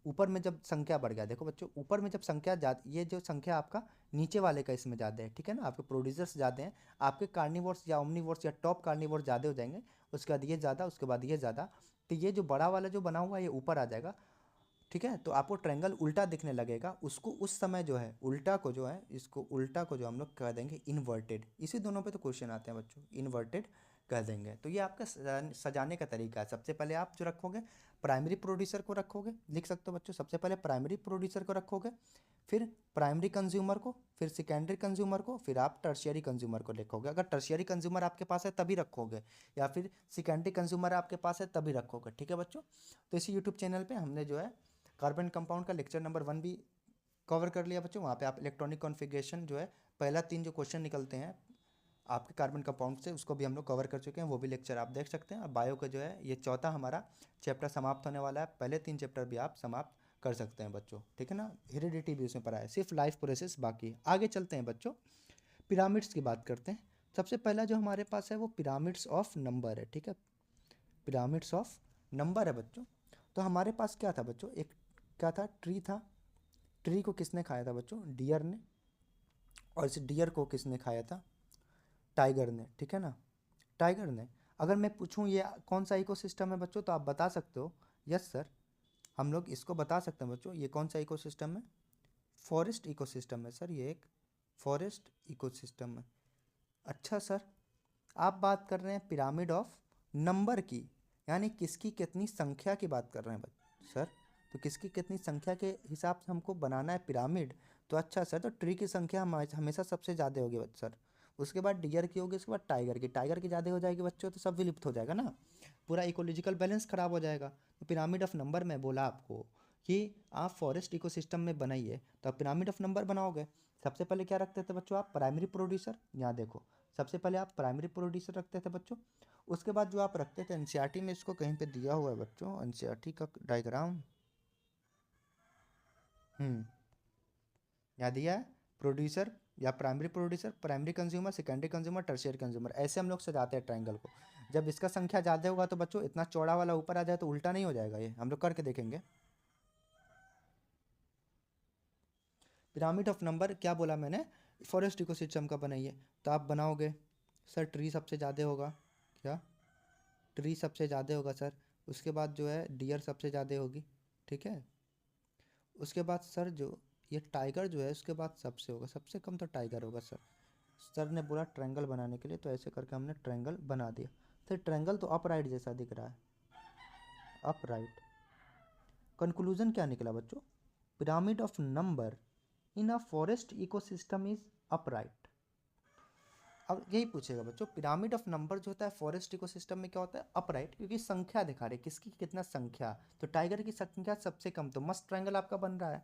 ऊपर में जब संख्या बढ़ गया, देखो बच्चों ऊपर में जब संख्या ये जो संख्या आपका नीचे वाले का इसमें ज़्यादा है, ठीक है ना, आपके प्रोड्यूसर्स ज़्यादा हैं, आपके कार्निवोर्स या ओमनीवोर्स या टॉप कार्निवोर्स ज़्यादा हो जाएंगे, उसके बाद ये ज़्यादा, उसके बाद ये ज़्यादा, तो ये जो बड़ा वाला जो बना हुआ है ये ऊपर आ जाएगा, ठीक है। तो आपको ट्रायंगल उल्टा दिखने लगेगा, उसको उस समय जो है उल्टा को जो है, इसको उल्टा को जो हम लोग कह देंगे इन्वर्टेड। इसी दोनों पे तो क्वेश्चन आते हैं बच्चों, इन्वर्टेड कह देंगे। तो ये आपका सजाने का तरीका है। सबसे पहले आप जो रखोगे प्राइमरी प्रोड्यूसर को रखोगे, लिख सकते हो बच्चों, सबसे पहले प्राइमरी प्रोड्यूसर को रखोगे, फिर प्राइमरी कंज्यूमर को, फिर सेकेंडरी कंज्यूमर को, फिर आप टर्शियरी कंज्यूमर को लिखोगे। अगर टर्शियरी कंज्यूमर आपके पास है तभी रखोगे, या फिर सेकेंडरी कंज्यूमर आपके पास है तभी रखोगे, ठीक है बच्चों। तो इसी यूट्यूब चैनल पे हमने जो है कार्बन कंपाउंड का लेक्चर नंबर 1 भी कवर कर लिया बच्चों। वहाँ पे आप इलेक्ट्रॉनिक कॉन्फ़िगरेशन जो है पहला 3 जो क्वेश्चन निकलते हैं आपके कार्बन कंपाउंड से, उसको भी हम लोग कवर कर चुके हैं, वो भी लेक्चर आप देख सकते हैं। और बायो का जो है ये चौथा हमारा चैप्टर समाप्त होने वाला है, पहले 3 चैप्टर भी आप समाप्त कर सकते हैं बच्चों, ठीक है ना। हेरिडिटी भी उसमें पढ़ा है, सिर्फ लाइफ प्रोसेस बाकी है। आगे चलते हैं बच्चों, पिरामिड्स की बात करते हैं। सबसे पहला जो हमारे पास है वो पिरामिड्स ऑफ नंबर है, ठीक है, पिरामिड्स ऑफ नंबर है बच्चों। तो हमारे पास क्या था बच्चों, एक क्या था, ट्री था। ट्री को किसने खाया था बच्चों, डियर ने। और इस डियर को किसने खाया था, टाइगर ने, ठीक है ना, टाइगर ने। अगर मैं पूछूं ये कौन सा इकोसिस्टम है बच्चों, तो आप बता सकते हो, यस सर, हम लोग इसको बता सकते हैं बच्चों, ये कौन सा इकोसिस्टम है, फॉरेस्ट इकोसिस्टम है सर, ये एक फॉरेस्ट इकोसिस्टम है। अच्छा सर, आप बात कर रहे हैं पिरामिड ऑफ नंबर की, यानी किसकी कितनी संख्या की बात कर रहे हैं सर, तो किसकी कितनी संख्या के हिसाब से हमको बनाना है पिरामिड। तो अच्छा सर, तो ट्री की संख्या हमेशा सबसे ज़्यादा होगी सर, उसके बाद डियर की होगी, उसके बाद टाइगर की ज़्यादा हो जाएगी बच्चों, तो सब विलुप्त हो जाएगा ना, पूरा इकोलॉजिकल बैलेंस खराब हो जाएगा। तो पिरामिड ऑफ नंबर में बोला आपको कि आप फॉरेस्ट इकोसिस्टम में बनाइए तो आप पिरामिड ऑफ नंबर बनाओगे। सबसे पहले क्या रखते थे बच्चों आप? Primary producer. यहाँ देखो, सबसे पहले आप प्राइमरी प्रोड्यूसर रखते थे बच्चों। उसके बाद जो आप रखते थे, एनसीईआरटी में इसको कहीं पे दिया हुआ है बच्चों, एनसीईआरटी का डायग्राम यहाँ दिया है। प्रोड्यूसर या primary producer, primary consumer, secondary consumer, tertiary consumer, ऐसे हम लोग सजाते हैं ट्रायंगल को। जब इसका संख्या ज़्यादा होगा तो बच्चों इतना चौड़ा वाला ऊपर आ जाए तो उल्टा नहीं हो जाएगा, ये हम लोग करके देखेंगे। पिरामिड ऑफ नंबर क्या बोला मैंने? फॉरेस्ट इकोसिस्टम का बनाइए तो आप बनाओगे सर ट्री सबसे ज़्यादा होगा। क्या? ट्री सबसे ज़्यादा होगा सर। उसके बाद जो है डियर सबसे ज़्यादा होगी, ठीक है। उसके बाद सर जो ये टाइगर जो है उसके बाद सबसे होगा, सबसे कम तो टाइगर होगा सर। सर ने बोला ट्रायंगल बनाने के लिए, तो ऐसे करके हमने ट्रायंगल बना दिया। सर ट्रायंगल तो अपराइट जैसा दिख रहा है, अपराइट। कंक्लूजन क्या निकला बच्चों? Pyramid of number in a forest ecosystem is upright. अब यही पूछेगा बच्चों, पिरामिड ऑफ नंबर जो होता है फॉरेस्ट इकोसिस्टम में क्या होता है? अपराइट, क्योंकि संख्या दिखा रहे किसकी कितना संख्या। तो टाइगर की संख्या सबसे कम, तो मस्त ट्रायंगल आपका बन रहा है।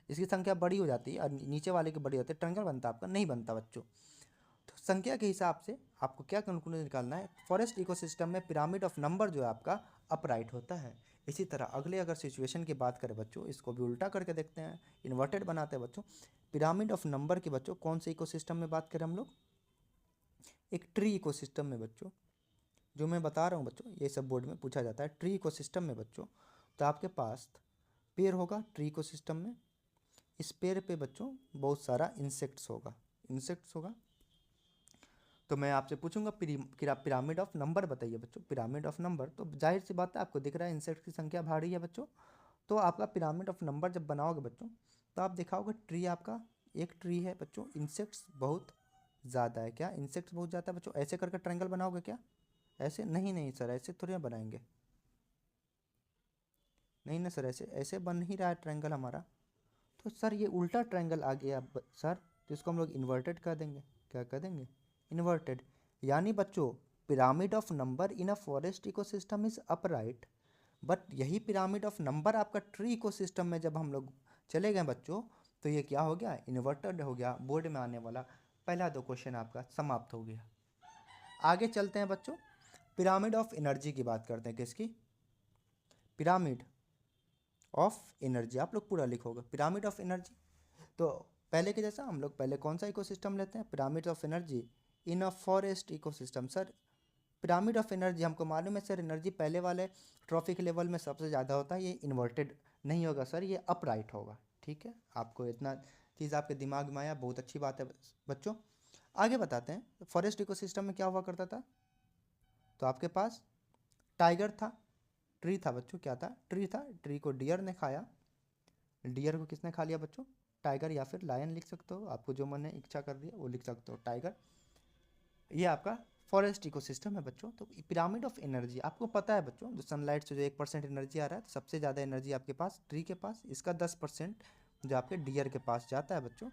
इसकी संख्या बड़ी हो जाती है और नीचे वाले की बड़ी होती है, ट्रायंगल बनता है आपका? नहीं बनता बच्चों। तो संख्या के हिसाब से आपको क्या कंक्लूजन निकालना है? फॉरेस्ट इकोसिस्टम में पिरामिड ऑफ नंबर जो है आपका अपराइट होता है। इसी तरह अगले अगर सिचुएशन की बात करें बच्चों, इसको भी उल्टा करके देखते हैं, इन्वर्टेड बनाते हैं बच्चों। पिरामिड ऑफ नंबर के बच्चों कौन से इकोसिस्टम में बात करें हम लोग? एक ट्री इकोसिस्टम में बच्चों, जो मैं बता रहा हूँ बच्चों, ये सब बोर्ड में पूछा जाता है। ट्री इकोसिस्टम में बच्चों तो आपके पास पेड़ होगा ट्री इकोसिस्टम में। इस पेड़ पे बच्चों बहुत सारा इंसेक्ट्स होगा, इंसेक्ट्स होगा। तो मैं आपसे पूछूंगा पिरामिड ऑफ नंबर बताइए बच्चों। पिरामिड ऑफ नंबर, तो जाहिर सी बात है आपको दिख रहा है इंसेक्ट की संख्या भारी है बच्चों। तो आपका पिरामिड ऑफ नंबर जब बनाओगे बच्चों तो आप दिखाओगे ट्री आपका एक ट्री है बच्चों, इंसेक्ट्स बहुत ज़्यादा है। क्या? इंसेक्ट्स बहुत ज़्यादा है बच्चों। ऐसे करके ट्रायंगल बनाओगे क्या? ऐसे नहीं, नहीं सर, ऐसे थोड़ी ना बनाएंगे। नहीं ना सर, ऐसे ऐसे बन ही रहा है ट्रायंगल हमारा। तो सर ये उल्टा ट्रायंगल आ गया सर, तो इसको हम लोग इन्वर्टेड कर देंगे। क्या कर देंगे? इन्वर्टेड। यानी बच्चों pyramid of number in a forest ecosystem is upright, but यही पिरामिड ऑफ नंबर आपका ट्री इकोसिस्टम में जब हम लोग चले गए बच्चों तो ये क्या हो गया? इन्वर्टेड हो गया। बोर्ड में आने वाला पहला दो क्वेश्चन आपका समाप्त हो गया। आगे चलते हैं बच्चों, पिरामिड ऑफ एनर्जी की बात करते हैं। किसकी? Pyramid of energy. आप लोग पूरा लिखोगे पिरामिड ऑफ एनर्जी। तो पहले के जैसा हम लोग पहले कौन सा इकोसिस्टम लेते हैं? Pyramid of energy in a forest ecosystem. Sir pyramid of energy हमको मालूम है सर, एनर्जी पहले वाले ट्रॉफिक लेवल में सबसे ज़्यादा होता है। ये इन्वर्टेड नहीं होगा सर, ये अपराइट होगा। ठीक है, आपको इतना चीज़ आपके दिमाग में आया, बहुत अच्छी बात है बच्चों। आगे बताते हैं, फॉरेस्ट इकोसिस्टम में क्या हुआ करता था? तो आपके पास टाइगर था, ट्री था बच्चों। क्या था? ट्री था। ट्री को डियर ने खाया। डियर को किसने खा लिया बच्चों? टाइगर, या फिर लायन लिख सकते हो, आपको जो मन है इच्छा कर रही है वो लिख सकते हो, टाइगर। ये आपका फॉरेस्ट इकोसिस्टम है बच्चों। तो पिरामिड ऑफ एनर्जी आपको पता है बच्चों, जो सनलाइट से जो 1% एनर्जी आ रहा है, तो सबसे ज़्यादा एनर्जी आपके पास ट्री के पास, इसका 10% जो आपके डियर के पास जाता है बच्चों,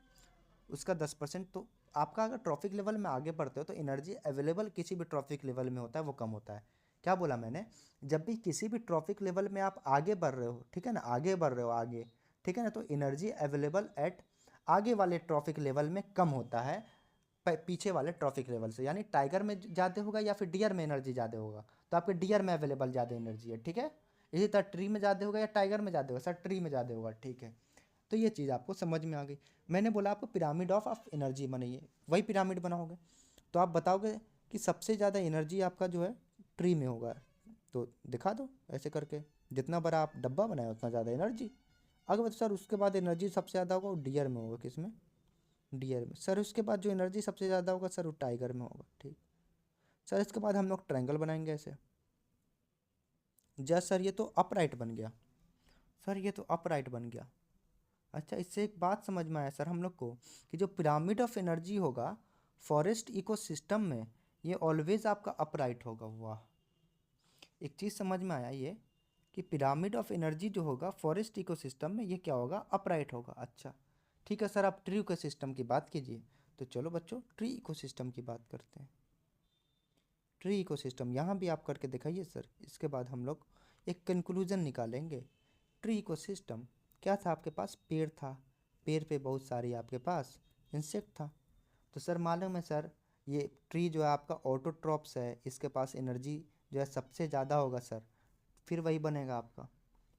उसका 10%। तो आपका अगर ट्रॉफिक लेवल में आगे बढ़ते हो तो एनर्जी अवेलेबल किसी भी ट्रॉफिक लेवल में होता है वो कम होता है। क्या बोला मैंने? जब भी किसी भी ट्रॉफिक लेवल में आप आगे बढ़ रहे हो, ठीक है ना, आगे बढ़ रहे हो आगे, ठीक है ना, तो एनर्जी अवेलेबल एट आगे वाले ट्रॉफिक लेवल में कम होता है पीछे वाले ट्रॉफिक लेवल से। यानी टाइगर में ज़्यादा होगा या फिर डियर में एनर्जी ज़्यादा होगा, तो आपके डियर में अवेलेबल ज़्यादा एनर्जी है, ठीक है। इसी तरह ट्री में ज़्यादा होगा या टाइगर में ज़्यादा होगा? सर ट्री में ज़्यादा होगा, ठीक है। तो ये चीज़ आपको समझ में आ गई। मैंने बोला आपको पिरामिड ऑफ एनर्जी बनाइए, वही पिरामिड बनाओगे तो आप बताओगे कि सबसे ज़्यादा एनर्जी आपका जो है ट्री में होगा। तो दिखा दो ऐसे करके, जितना बड़ा आप डब्बा बनाए उतना ज़्यादा एनर्जी। अगर सर उसके बाद एनर्जी सबसे ज़्यादा होगा वो डियर में होगा। किस में? डियर में। सर उसके बाद जो एनर्जी सबसे ज़्यादा होगा सर वो टाइगर में होगा, ठीक। सर इसके बाद हम लोग ट्रायंगल बनाएंगे ऐसे। जस्ट सर ये तो अपराइट बन गया। सर ये तो अपराइट बन गया। अच्छा, इससे एक बात समझ में आया सर हम लोग को कि जो पिरामिड ऑफ एनर्जी होगा फॉरेस्ट इकोसिस्टम में, ये ऑलवेज आपका अपराइट होगा। वाह, एक चीज़ समझ में आया ये कि पिरामिड ऑफ एनर्जी जो होगा फॉरेस्ट इकोसिस्टम में ये क्या होगा? अपराइट होगा। अच्छा ठीक है सर, आप ट्री इकोसिस्टम की बात कीजिए। तो चलो बच्चों ट्री इकोसिस्टम की बात करते हैं। ट्री इकोसिस्टम यहाँ भी आप करके दिखाइए सर। इसके बाद हम लोग एक कंक्लूजन निकालेंगे ट्री इकोसिस्टम क्या था आपके पास? पेड़ था, पेड़ पे बहुत सारी आपके पास इंसेक्ट था। तो सर मालूम है सर, ये ट्री जो है आपका ऑटोट्रॉप्स है, इसके पास एनर्जी जो है सबसे ज़्यादा होगा सर, फिर वही बनेगा आपका।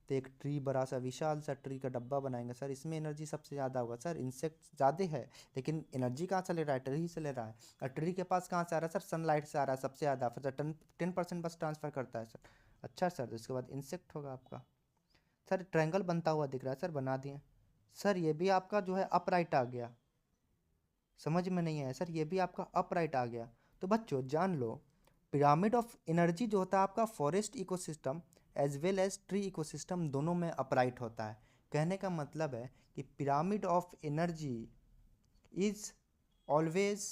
तो एक ट्री, बड़ा सा विशाल सा ट्री का डब्बा बनाएंगे सर, इसमें एनर्जी सबसे ज़्यादा होगा सर। इंसेक्ट ज़्यादा है लेकिन एनर्जी कहाँ से ले रहा है? ट्री से ले रहा है। और ट्री के पास कहाँ से आ रहा है सर? सनलाइट से आ रहा है सबसे ज़्यादा, फिर सर 10% बस ट्रांसफ़र करता है सर। अच्छा सर, तो इसके बाद इंसेक्ट होगा आपका। सर ट्रायंगल बनता हुआ दिख रहा है सर, बना दिए। सर ये भी आपका जो है अपराइट आ गया, समझ में नहीं आया सर, ये भी आपका अपराइट आ गया। तो बच्चों जान लो, पिरामिड ऑफ एनर्जी जो होता है आपका forest ecosystem as well as tree ecosystem दोनों में अपराइट होता है। कहने का मतलब है कि pyramid of energy is always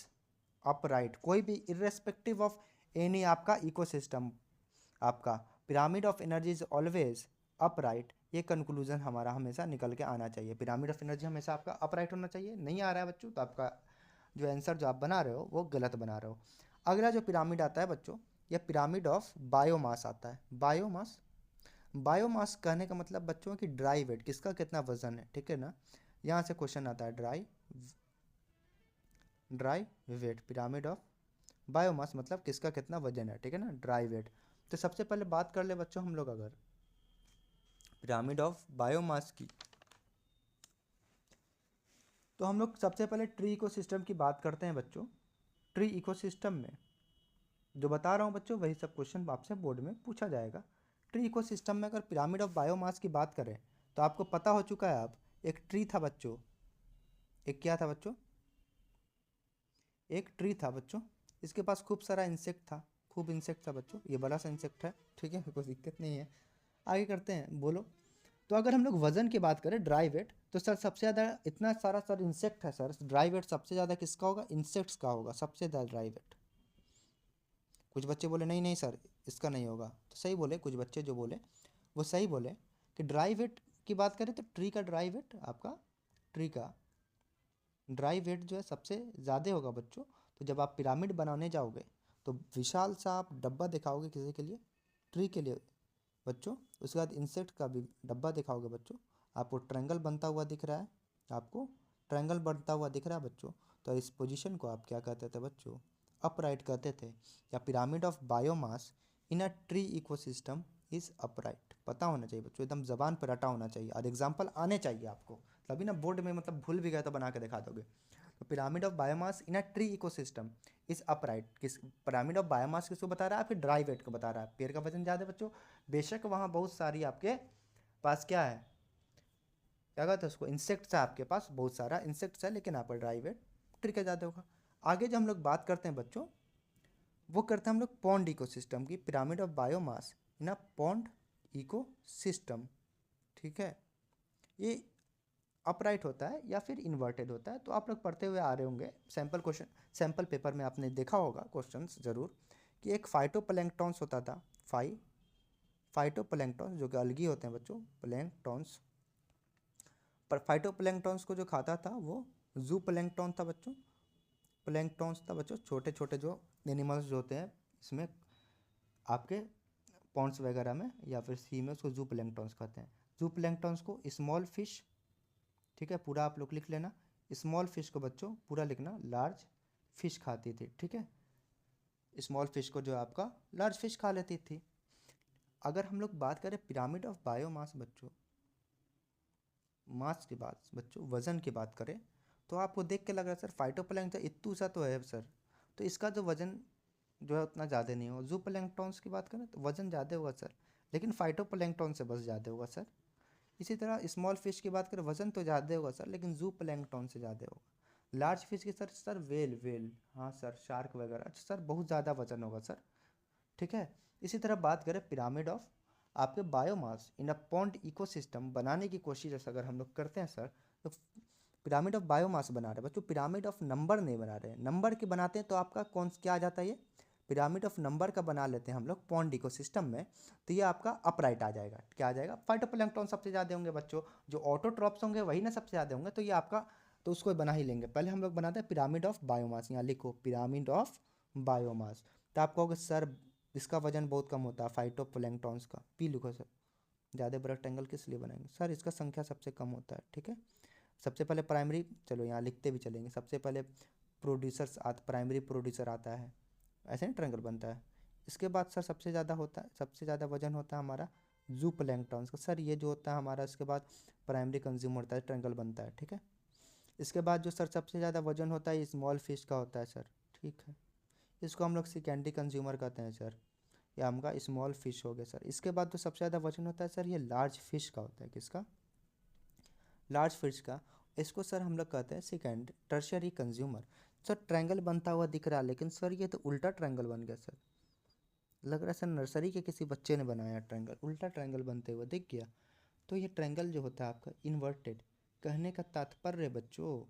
upright, कोई भी इर्रेस्पेक्टिव ऑफ एनी आपका इकोसिस्टम, आपका pyramid of energy is always upright. ये कंक्लूजन हमारा हमेशा निकल के आना चाहिए। पिरामिड ऑफ एनर्जी हमेशा आपका अपराइट होना चाहिए। नहीं आ रहा है बच्चों तो आपका जो आंसर जो आप बना रहे हो वो गलत बना रहे हो। अगला जो पिरामिड आता है बच्चों, यह पिरामिड ऑफ बायोमास आता है। बायोमास, बायोमास कहने का मतलब बच्चों की ड्राई वेट, किसका कितना वजन है, ठीक है ना। यहाँ से क्वेश्चन आता है dry weight, pyramid of biomass मतलब किसका कितना वजन है, ठीक है ना, ड्राई वेट। तो सबसे पहले बात कर ले बच्चों हम लोग अगर पिरामिड ऑफ बायोमास की, तो हम लोग सबसे पहले ट्री इकोसिस्टम की बात करते हैं बच्चों। ट्री इकोसिस्टम में जो बता रहा हूँ बच्चों वही सब क्वेश्चन आपसे बोर्ड में पूछा जाएगा। ट्री इकोसिस्टम में अगर पिरामिड ऑफ बायोमास की बात करें तो आपको पता हो चुका है, अब एक ट्री था बच्चों, एक क्या था बच्चों, एक ट्री था बच्चों, इसके पास खूब सारा इंसेक्ट था, खूब इंसेक्ट था बच्चों, ये बड़ा सा इंसेक्ट है, ठीक है, कोई दिक्कत नहीं है। आगे करते हैं, बोलो। तो अगर हम लोग वजन की बात करें, ड्राई वेट, तो सर सबसे ज़्यादा इतना सारा सर इंसेक्ट है सर, ड्राई वेट सबसे ज़्यादा किसका होगा? इंसेक्ट्स का होगा सबसे ज़्यादा ड्राई वेट। कुछ बच्चे बोले नहीं नहीं सर इसका नहीं होगा, तो सही बोले, कुछ बच्चे जो बोले वो सही बोले कि ड्राई वेट की बात करें तो ट्री का ड्राई वेट, आपका ट्री का ड्राई वेट जो है सबसे ज़्यादा होगा बच्चों। तो जब आप पिरामिड बनाने जाओगे तो विशाल सा आप डब्बा दिखाओगे किसी के लिए, ट्री के लिए बच्चों, उसके बाद इंसेक्ट का भी डब्बा दिखाओगे बच्चों, आपको ट्रायंगल बनता हुआ दिख रहा है, आपको ट्रायंगल बनता हुआ दिख रहा है बच्चों। तो इस पोजीशन को आप क्या कहते थे बच्चों? अपराइट कहते थे, या pyramid of biomass in a tree ecosystem is upright. पता होना चाहिए बच्चों, एकदम जबान पर रटा होना चाहिए और एग्जाम्पल आने चाहिए आपको, तभी ना बोर्ड में मतलब भूल भी गए तो बना के दिखा दोगे। तो pyramid of biomass in a tree ecosystem is upright, किस पिरामिड ऑफ बायोमास किसको बता रहा है? फिर ड्राई वेट को बता रहा है। पेड़ का वजन ज़्यादा है बच्चों, बेशक वहाँ बहुत सारी आपके पास क्या है, क्या कहते हैं उसको, इंसेक्ट्स है, आपके पास बहुत सारा इंसेक्ट्स है, लेकिन आपका ड्राई वेट ट्री का ज़्यादा होगा। आगे जो हम लोग बात करते हैं बच्चों, वो करते हैं हम लोग पॉन्ड इकोसिस्टम की, pyramid of biomass in a pond ecosystem, ठीक है। ये अपराइट होता है या फिर इन्वर्टेड होता है, तो आप लोग पढ़ते हुए आ रहे होंगे, सैम्पल क्वेश्चन, सैम्पल पेपर में आपने देखा होगा क्वेश्चंस ज़रूर, कि एक फाइटोप्लैंक्टॉन्स होता था, फाइटोप्लैंक्टॉन्स जो कि अलगी होते हैं बच्चों, प्लैंक्टॉन्स, पर फाइटोप्लैंक्टॉन्स को जो खाता था वो जू प्लैंक्टॉन था बच्चों, प्लैंक्टॉन्स था बच्चों, छोटे छोटे जो एनिमल्स जो होते हैं इसमें आपके पॉन्ड्स वगैरह में या फिर सी में, उसको जू प्लैंक्टॉन्स कहते हैं। जू प्लैंक्टॉन्स को स्मॉल फिश, ठीक है, पूरा आप लोग लिख लेना, स्मॉल फिश को बच्चों पूरा लिखना, लार्ज फिश खाती थी, ठीक है, स्मॉल फिश को जो आपका लार्ज फिश खा लेती थी। अगर हम लोग बात करें पिरामिड ऑफ बायोमास बच्चों, मास की बात बच्चों, वज़न की बात करें, तो आपको देख के लग रहा है सर फाइटोप्लैंक्टन इतू सा तो है सर, तो इसका जो वज़न जो है उतना ज़्यादा नहीं होगा। जू प्लैंक्टॉन्स की बात करें तो वज़न ज़्यादा होगा सर, लेकिन फाइटोप्लैंक्टन से बस ज़्यादा होगा सर। इसी तरह स्मॉल फिश की बात करें, वज़न तो ज़्यादा होगा सर, लेकिन जू प्लैंक्टन से ज़्यादा होगा। लार्ज फिश की सर वेल, हाँ सर, शार्क वगैरह सर बहुत ज़्यादा वज़न होगा सर, ठीक है। इसी तरह बात करें पिरामिड ऑफ आपके biomass in a pond ecosystem बनाने की कोशिश अगर हम लोग करते हैं सर, तो पिरामिड ऑफ बायोमास बना रहे हैं बच्चों, पिरामिड ऑफ नंबर नहीं बना रहे हैं। नंबर की बनाते हैं तो आपका कौन क्या आ जाता है, ये पिरामिड ऑफ नंबर का बना लेते हैं हम लोग पॉन्ड इकोसिस्टम में, तो ये आपका अपराइट आ जाएगा। क्या आ जाएगा? फाइटोप्लैंक्टन सबसे ज़्यादा होंगे बच्चों, जो ऑटोट्रॉप्स होंगे वही ना सबसे ज़्यादा होंगे, तो ये आपका, तो उसको बना ही लेंगे। पहले हम लोग बनाते हैं पिरामिड ऑफ बायोमास, यहाँ लिखो पिरामिड ऑफ बायोमास। तो आप कहोगे सर इसका वजन बहुत कम होता है फाइटोप्लैंक्टन्स का, पी लिखो सर, ज़्यादा बड़ा ट्रायंगल किस लिए बनाएंगे सर, इसका संख्या सबसे कम होता है, ठीक है। सबसे पहले प्राइमरी, चलो यहाँ लिखते भी चलेंगे, सबसे पहले प्राइमरी प्रोड्यूसर आता है, ऐसे नहीं ट्रायंगल बनता है। इसके बाद सर सबसे ज़्यादा होता है, सबसे ज़्यादा वजन होता है हमारा जूप्लैंक्टॉन्स का, सर ये जो होता है हमारा, इसके बाद प्राइमरी कंज्यूमर होता है, ट्रायंगल बनता है, ठीक है। इसके बाद जो सर सबसे ज़्यादा वजन होता है स्मॉल फिश का होता है सर, ठीक है। इसको हम लोग सेकेंडरी कंज्यूमर कहते हैं सर, या हमका स्मॉल फिश हो गया सर। इसके बाद जो सबसे ज़्यादा वजन होता है सर ये लार्ज फिश का होता है, किसका, लार्ज फिश का। इसको सर हम लोग कहते हैं second tertiary consumer. Sir triangle बनता हुआ दिख रहा है, लेकिन सर ये तो उल्टा ट्रायंगल बन गया सर, लग रहा है सर नर्सरी के किसी बच्चे ने बनाया ट्रायंगल, उल्टा ट्रायंगल बनते हुए दिख गया। तो ये ट्रायंगल जो होता है आपका इन्वर्टेड, कहने का तात्पर्य बच्चों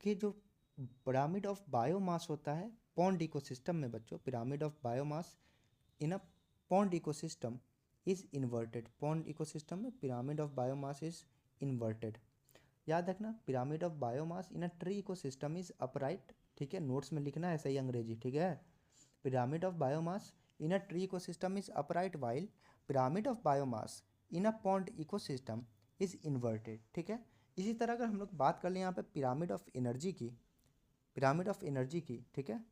कि जो पिरामिड ऑफ बायोमास होता है पॉन्ड इकोसिस्टम में बच्चों, pyramid of biomass in a pond ecosystem is inverted, pond ecosystem में pyramid of biomass is inverted. याद रखना, pyramid of biomass in a tree ecosystem is upright, ठीक है, नोट्स में लिखना है ऐसा ही अंग्रेजी, ठीक है। Pyramid of biomass in a tree ecosystem is upright while pyramid of biomass in a pond ecosystem is inverted, ठीक है। इसी तरह अगर हम लोग बात कर लें यहाँ पे पिरामिड ऑफ एनर्जी की, पिरामिड ऑफ एनर्जी की, ठीक है,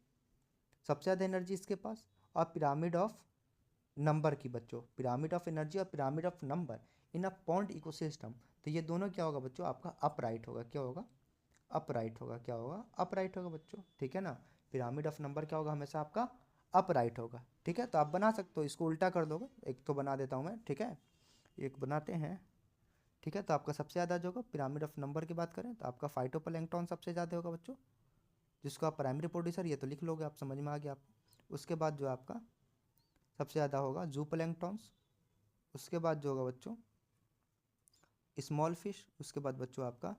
सबसे ज़्यादा एनर्जी इसके पास, और पिरामिड ऑफ नंबर की बच्चों, पिरामिड ऑफ एनर्जी और pyramid of number in a pond ecosystem, तो ये दोनों क्या होगा बच्चों, आपका अपराइट होगा, क्या होगा, अपराइट होगा, क्या होगा, अपराइट होगा बच्चों, ठीक है ना। पिरामिड ऑफ नंबर क्या होगा, हमेशा आपका अपराइट होगा, ठीक है। तो आप बना सकते हो, इसको उल्टा कर दोगे, एक तो बना देता हूँ मैं, ठीक है, एक बनाते हैं, ठीक है। तो आपका सबसे ज़्यादा जो होगा पिरामिड ऑफ नंबर की बात करें तो आपका फाइटोप्लैंक्टन सबसे ज़्यादा होगा बच्चों, जिसको आप प्राइमरी प्रोड्यूसर, ये तो लिख लोगे आप, समझ में आ गया आपको। उसके बाद जो आपका सबसे ज़्यादा होगा जूप्लैंक्टन्स, उसके बाद जो होगा बच्चों स्मॉल फिश, उसके बाद बच्चों आपका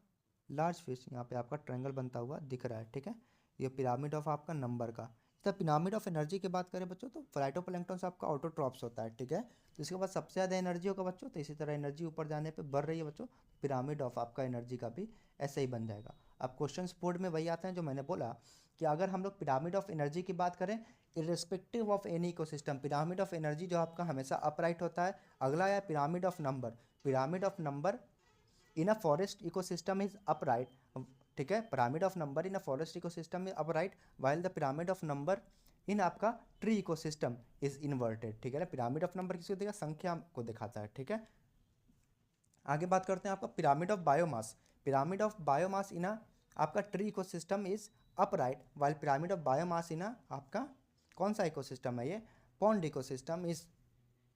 लार्ज फिश। यहाँ पे आपका ट्रायंगल बनता हुआ दिख रहा है, ठीक है। ये पिरामिड ऑफ आपका नंबर का। तो पिरामिड ऑफ एनर्जी की बात करें बच्चों तो फाइटोप्लैंक्टन आपका ऑटोट्रॉप्स होता है, ठीक है। तो इसके बाद सबसे ज़्यादा एनर्जी होगा बच्चों, तो इसी तरह एनर्जी ऊपर जाने पे बढ़ रही है बच्चों, पिरामिड ऑफ आपका एनर्जी का भी ऐसे ही बन जाएगा। अब क्वेश्चन बोर्ड में वही आते हैं जो मैंने बोला कि अगर हम लोग पिरामिड ऑफ एनर्जी की बात करें irrespective of any ecosystem, pyramid of energy जो आपका हमेशा अपराइट होता है। अगला है pyramid of number, pyramid of number in a forest ecosystem is upright, ठीक है, pyramid of number in a forest ecosystem is upright while the pyramid of number in आपका ट्री इकोसिस्टम इज इन्वर्टेड, ठीक है ना। Pyramid of number किसको देगा, संख्या को दिखाता है, ठीक है। आगे बात करते हैं आपका pyramid of biomass, pyramid of biomass in आपका tree ecosystem is upright while pyramid of biomass in आपका कौन सा इकोसिस्टम है ये, पॉन्ड इकोसिस्टम इज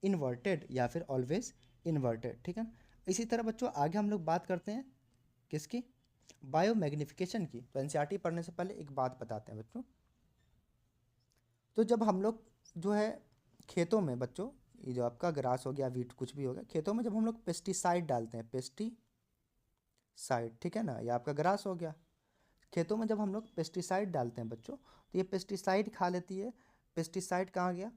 इन्वर्टेड या फिर ऑलवेज इन्वर्टेड, ठीक है। इसी तरह बच्चों आगे हम लोग बात करते हैं किसकी, बायोमैग्निफिकेशन की। तो एनसीईआरटी पढ़ने से पहले एक बात बताते हैं बच्चों, तो जब हम लोग जो है खेतों में बच्चों, ये जो आपका ग्रास हो गया वीट कुछ भी हो गया, खेतों में जब हम लोग पेस्टिसाइड डालते हैं, पेस्टिसाइड, ठीक है ना, ये आपका ग्रास हो गया। खेतों में जब हम लोग पेस्टिसाइड डालते हैं बच्चों तो ये पेस्टिसाइड खा लेती है। पेस्टिसाइड कहाँ गया,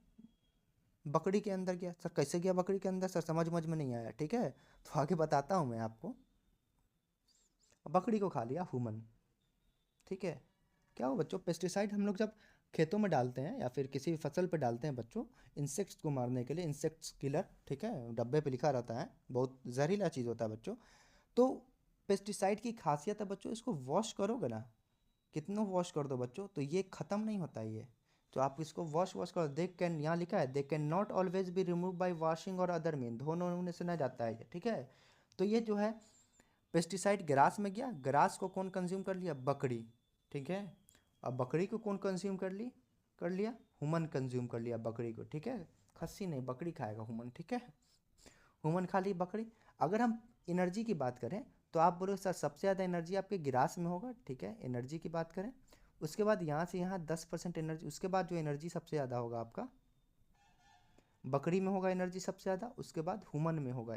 बकरी के अंदर गया। सर कैसे गया बकरी के अंदर, सर समझ में नहीं आया, ठीक है, तो आगे बताता हूँ मैं आपको। बकरी को खा लिया ह्यूमन, ठीक है। क्या हो बच्चों, पेस्टिसाइड हम लोग जब खेतों में डालते हैं या फिर किसी भी फसल पे डालते हैं बच्चों, इंसेक्ट्स को मारने के लिए, इंसेक्ट्स किलर, ठीक है, डब्बे पे लिखा रहता है, बहुत जहरीला चीज़ होता है बच्चों। तो पेस्टिसाइड की खासियत है बच्चों, इसको वॉश करोगे ना, कितना वॉश कर दो बच्चों तो ये ख़त्म नहीं होता ये, तो आप इसको वॉश करो। दे कैन, यहाँ लिखा है दे can not always be remove by washing और अदर मीन, धोने से ना जाता है ये, ठीक है। तो ये जो है पेस्टिसाइड ग्रास में गया, ग्रास को कौन कंज्यूम कर लिया, बकरी, ठीक है। अब बकरी को कौन कंज्यूम कर लिया, ह्यूमन कंज्यूम कर लिया बकरी को, ठीक है। खस्सी नहीं, बकरी खाएगा ह्यूमन, ठीक है, ह्यूमन खा ली बकरी। अगर हम एनर्जी की बात करें तो आप बोलो सर सबसे ज़्यादा एनर्जी आपके ग्रास में होगा, ठीक है, एनर्जी की बात करें। उसके बाद यहाँ से यहाँ 10% एनर्जी, उसके बाद जो एनर्जी सबसे ज़्यादा होगा आपका बकरी में होगा एनर्जी सबसे ज़्यादा, उसके बाद ह्यूमन में होगा,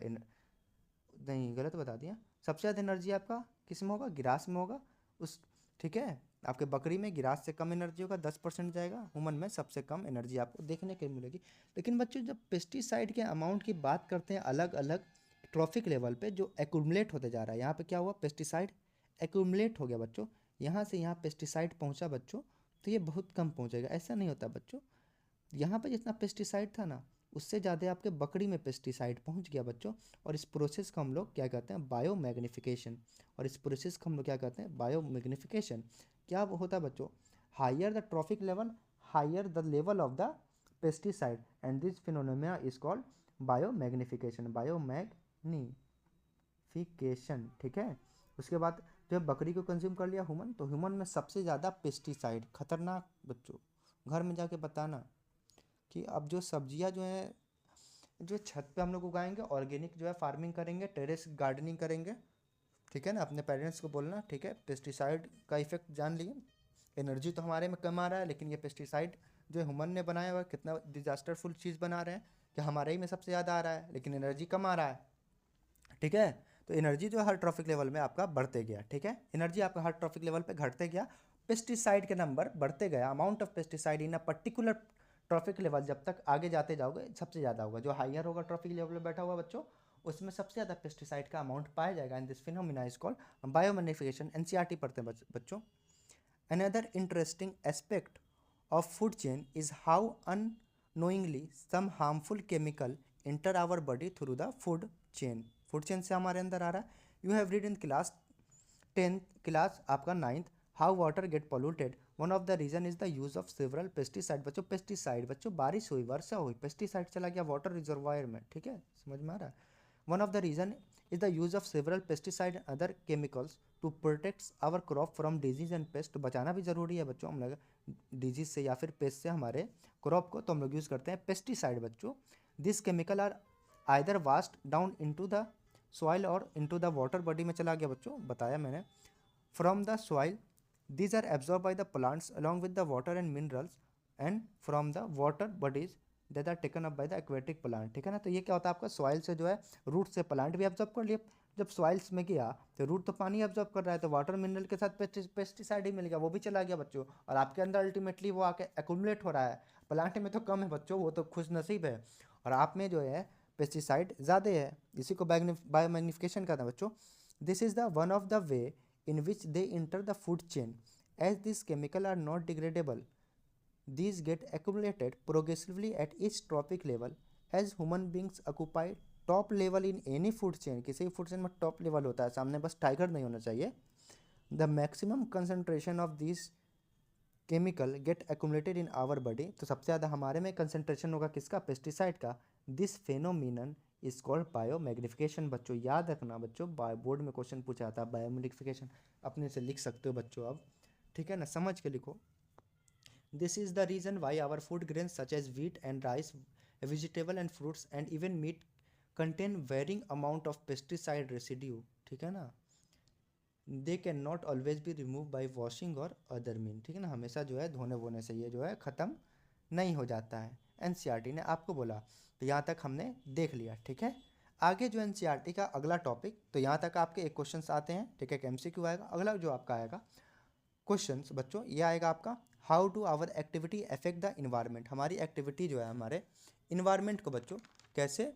नहीं गलत बता दिया, सबसे ज़्यादा एनर्जी आपका किस में होगा, गिरास में होगा उस, ठीक है। आपके बकरी में गिरास से कम एनर्जी होगा, 10% जाएगा, ह्यूमन में सबसे कम एनर्जी आपको देखने को मिलेगी। लेकिन बच्चों जब पेस्टिसाइड के अमाउंट की बात करते हैं अलग अलग ट्रॉफिक लेवल पे जो एक्यूमुलेट होते जा रहा है, यहाँ पे क्या हुआ, पेस्टिसाइड एक्यूमुलेट हो गया बच्चों, यहाँ से यहाँ पेस्टिसाइड पहुँचा बच्चों, तो ये बहुत कम पहुँचेगा, ऐसा नहीं होता बच्चों। यहाँ पे जितना पेस्टिसाइड था ना उससे ज़्यादा आपके बकरी में पेस्टिसाइड पहुंच गया बच्चों, और इस प्रोसेस को हम लोग क्या कहते हैं, बायो मैग्निफिकेशन। और इस प्रोसेस को हम लोग क्या कहते हैं, बायो मैग्निफिकेशन। क्या होता है बच्चों, higher the trophic level, higher the level of the pesticide, and this phenomena is called biomagnification, biomagnification. ठीक है। उसके बाद जब बकरी को कंज्यूम कर लिया ह्यूमन, तो ह्यूमन में सबसे ज़्यादा पेस्टिसाइड खतरनाक बच्चों, घर में जाके बताना कि अब जो सब्जियां जो है, जो छत पे हम लोग उगाएंगे, ऑर्गेनिक जो है फार्मिंग करेंगे, टेरेस गार्डनिंग करेंगे, ठीक है ना। अपने पेरेंट्स को बोलना, ठीक है। पेस्टिसाइड का इफेक्ट जान लिए, एनर्जी तो हमारे में कम आ रहा है, लेकिन ये पेस्टिसाइड जो ह्यूमन ने बनाया हुआ कितना डिजास्टरफुल चीज़ बना रहे हैं, कि हमारे ही में सबसे ज़्यादा आ रहा है लेकिन एनर्जी कम आ रहा है, ठीक है। तो एनर्जी जो है हर ट्रॉफिक लेवल में आपका बढ़ते गया, ठीक है। एनर्जी आपका हर ट्रॉफिक लेवल पे घटते गया, पेस्टिसाइड के नंबर बढ़ते गया, amount of pesticide in a particular trophic level जब तक आगे जाते जाओगे सबसे ज़्यादा होगा, जो हाइयर होगा ट्रॉफिक लेवल पे बैठा हुआ बच्चों, उसमें सबसे ज़्यादा पेस्टिसाइड का अमाउंट पाया जाएगा। And this phenomena is called biomagnification. NCERT पढ़ते हैं बच्चों। Another interesting aspect of food chain is how unknowingly some harmful chemical enter our body through the food chain. Food chain से हमारे अंदर आ रहा है। You have read in class 10th class आपका 9th how water get polluted. One of the reason is the use of several pesticide. बच्चों pesticide, बच्चों बारिश हुई, वर्षा हुई, पेस्टिसाइड चला गया वाटर रिजर्वायर में, ठीक है, समझ में आ रहा है। One of the reason is the use of several pesticide and other chemicals to protect our crop from disease and pest. तो बचाना भी ज़रूरी है बच्चों, हम लोग डिजीज से या फिर पेस्ट से हमारे क्रॉप को, तो हम लोग यूज़ करते हैं पेस्टिसाइड बच्चों। This chemical are either washed down into the soil और इनटू द वाटर बॉडी में चला गया बच्चों, बताया मैंने, from the soil these are absorbed by the plants along with the water and minerals and from the water bodies that are taken up by the aquatic plant, ठीक है ना। तो ये क्या होता है आपका, सॉइल से जो है रूट से प्लांट भी एब्जॉर्ब कर लिए, जब सॉइल्स में गया तो रूट तो पानी एब्जॉर्ब कर रहा है, तो वाटर मिनरल के साथ पेस्टिसाइड ही मिल गया, वो भी चला गया बच्चों, और आपके अंदर अल्टीमेटली वो आके एक्यूमुलेट हो रहा है। प्लांट में तो कम है बच्चों, वो तो खुश नसीब है, और आप में जो है पेस्टिसाइड ज़्यादा है, इसी को बायोमैग्निफिकेशन कहते हैं बच्चों। This is the one of the way in which they enter the food chain. As these chemicals are not degradable, these get accumulated progressively at each trophic level. As human beings occupy top level in any food chain, किसी भी food chain में top level होता है, सामने बस tiger नहीं होना चाहिए, the maximum concentration of these chemical get accumulated in our body, तो सबसे ज़्यादा हमारे में कंसनट्रेशन होगा किसका, पेस्टिसाइड का। This phenomenon is called biomagnification. बच्चों याद रखना बच्चों, बोर्ड में क्वेश्चन पूछा जाता है बायोमैग्निफिकेशन, अपने से लिख सकते हो बच्चों अब, ठीक है ना, समझ के लिखो। This is the reason why our food grains such as wheat and rice, vegetable and fruits and even meat contain varying amount of pesticide residue, ठीक है ना। They can not always be remove by washing और other mean, ठीक है ना, हमेशा जो है धोने वोने से ये जो है ख़त्म नहीं हो जाता है। एनसीईआरटी ने आपको बोला, तो यहाँ तक हमने देख लिया, ठीक है। आगे जो एनसीईआरटी का अगला टॉपिक, तो यहाँ तक आपके एक क्वेश्चन आते हैं, ठीक है, एक एमसीक्यू आएगा। अगला जो आपका आएगा क्वेश्चन बच्चों, ये आएगा आपका, how do our activity affect the environment. हमारी एक्टिविटी जो है हमारे इन्वायरमेंट को बच्चों कैसे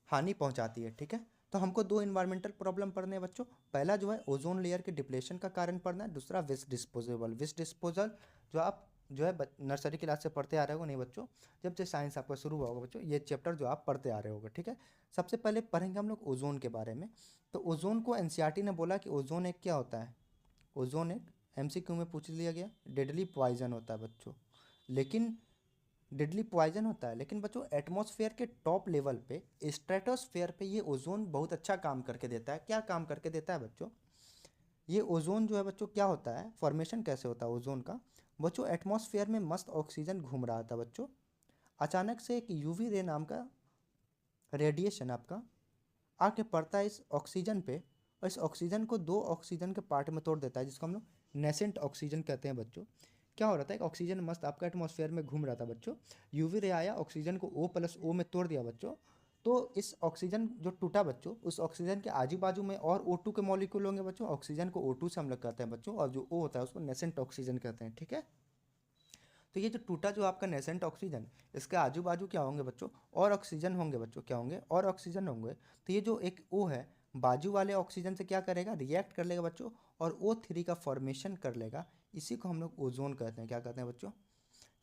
हानि पहुंचाती है, ठीक है। तो हमको दो इन्वायरमेंटल प्रॉब्लम पढ़ने हैं बच्चों। पहला जो है ओजोन लेयर के डिप्लेशन का कारण पढ़ना है, दूसरा वेस्ट डिस्पोजेबल। वेस्ट डिस्पोजल जो आप जो है नर्सरी क्लास से पढ़ते आ रहे हो नहीं बच्चों, जब से साइंस आपका शुरू हुआ होगा बच्चों, ये चैप्टर जो आप पढ़ते आ रहे होगे, ठीक है। सबसे पहले पढ़ेंगे हम लोग ओजोन के बारे में। तो ओजोन को एनसीईआरटी ने बोला कि ओजोन एक क्या होता है, ओजोन एक एमसीक्यू में पूछ लिया गया, डेडली पॉइजन होता है बच्चों, लेकिन डेडली पॉइजन होता है, लेकिन बच्चों एटमॉस्फेयर के टॉप लेवल पे, स्ट्रेटोस्फेयर पे ये ओजोन बहुत अच्छा काम करके देता है। क्या काम करके देता है बच्चों, ये ओजोन जो है बच्चों क्या होता है, फॉर्मेशन कैसे होता है ओजोन का बच्चों, एटमॉस्फेयर में मस्त ऑक्सीजन घूम रहा था बच्चों, अचानक से एक यूवी रे नाम का रेडिएशन आपका आके पड़ता है इस ऑक्सीजन पे, और इस ऑक्सीजन को दो ऑक्सीजन के पार्ट में तोड़ देता है, जिसको हम लोग नेसेंट ऑक्सीजन कहते हैं बच्चों। क्या हो रहा था, एक ऑक्सीजन मस्त आपका एटमॉस्फेयर में घूम रहा था बच्चों, यूवी रे आया, ऑक्सीजन को O+O में तोड़ दिया बच्चों, तो इस ऑक्सीजन जो टूटा बच्चों, उस ऑक्सीजन के आजू बाजू में और O2 के मॉलिक्यूल होंगे बच्चों, ऑक्सीजन को O2 से हम लोग कहते हैं बच्चों, और जो O होता है उसको नेसेंट ऑक्सीजन कहते हैं, ठीक है। तो ये जो टूटा जो आपका नेसेंट ऑक्सीजन, इसके आजू बाजू क्या होंगे बच्चों, और ऑक्सीजन होंगे बच्चों, क्या होंगे, और ऑक्सीजन होंगे। तो ये जो एक O है बाजू वाले ऑक्सीजन से क्या करेगा, रिएक्ट कर लेगा बच्चों, और O3 का फॉर्मेशन कर लेगा, इसी को हम लोग ओजोन कहते हैं, क्या कहते हैं बच्चों,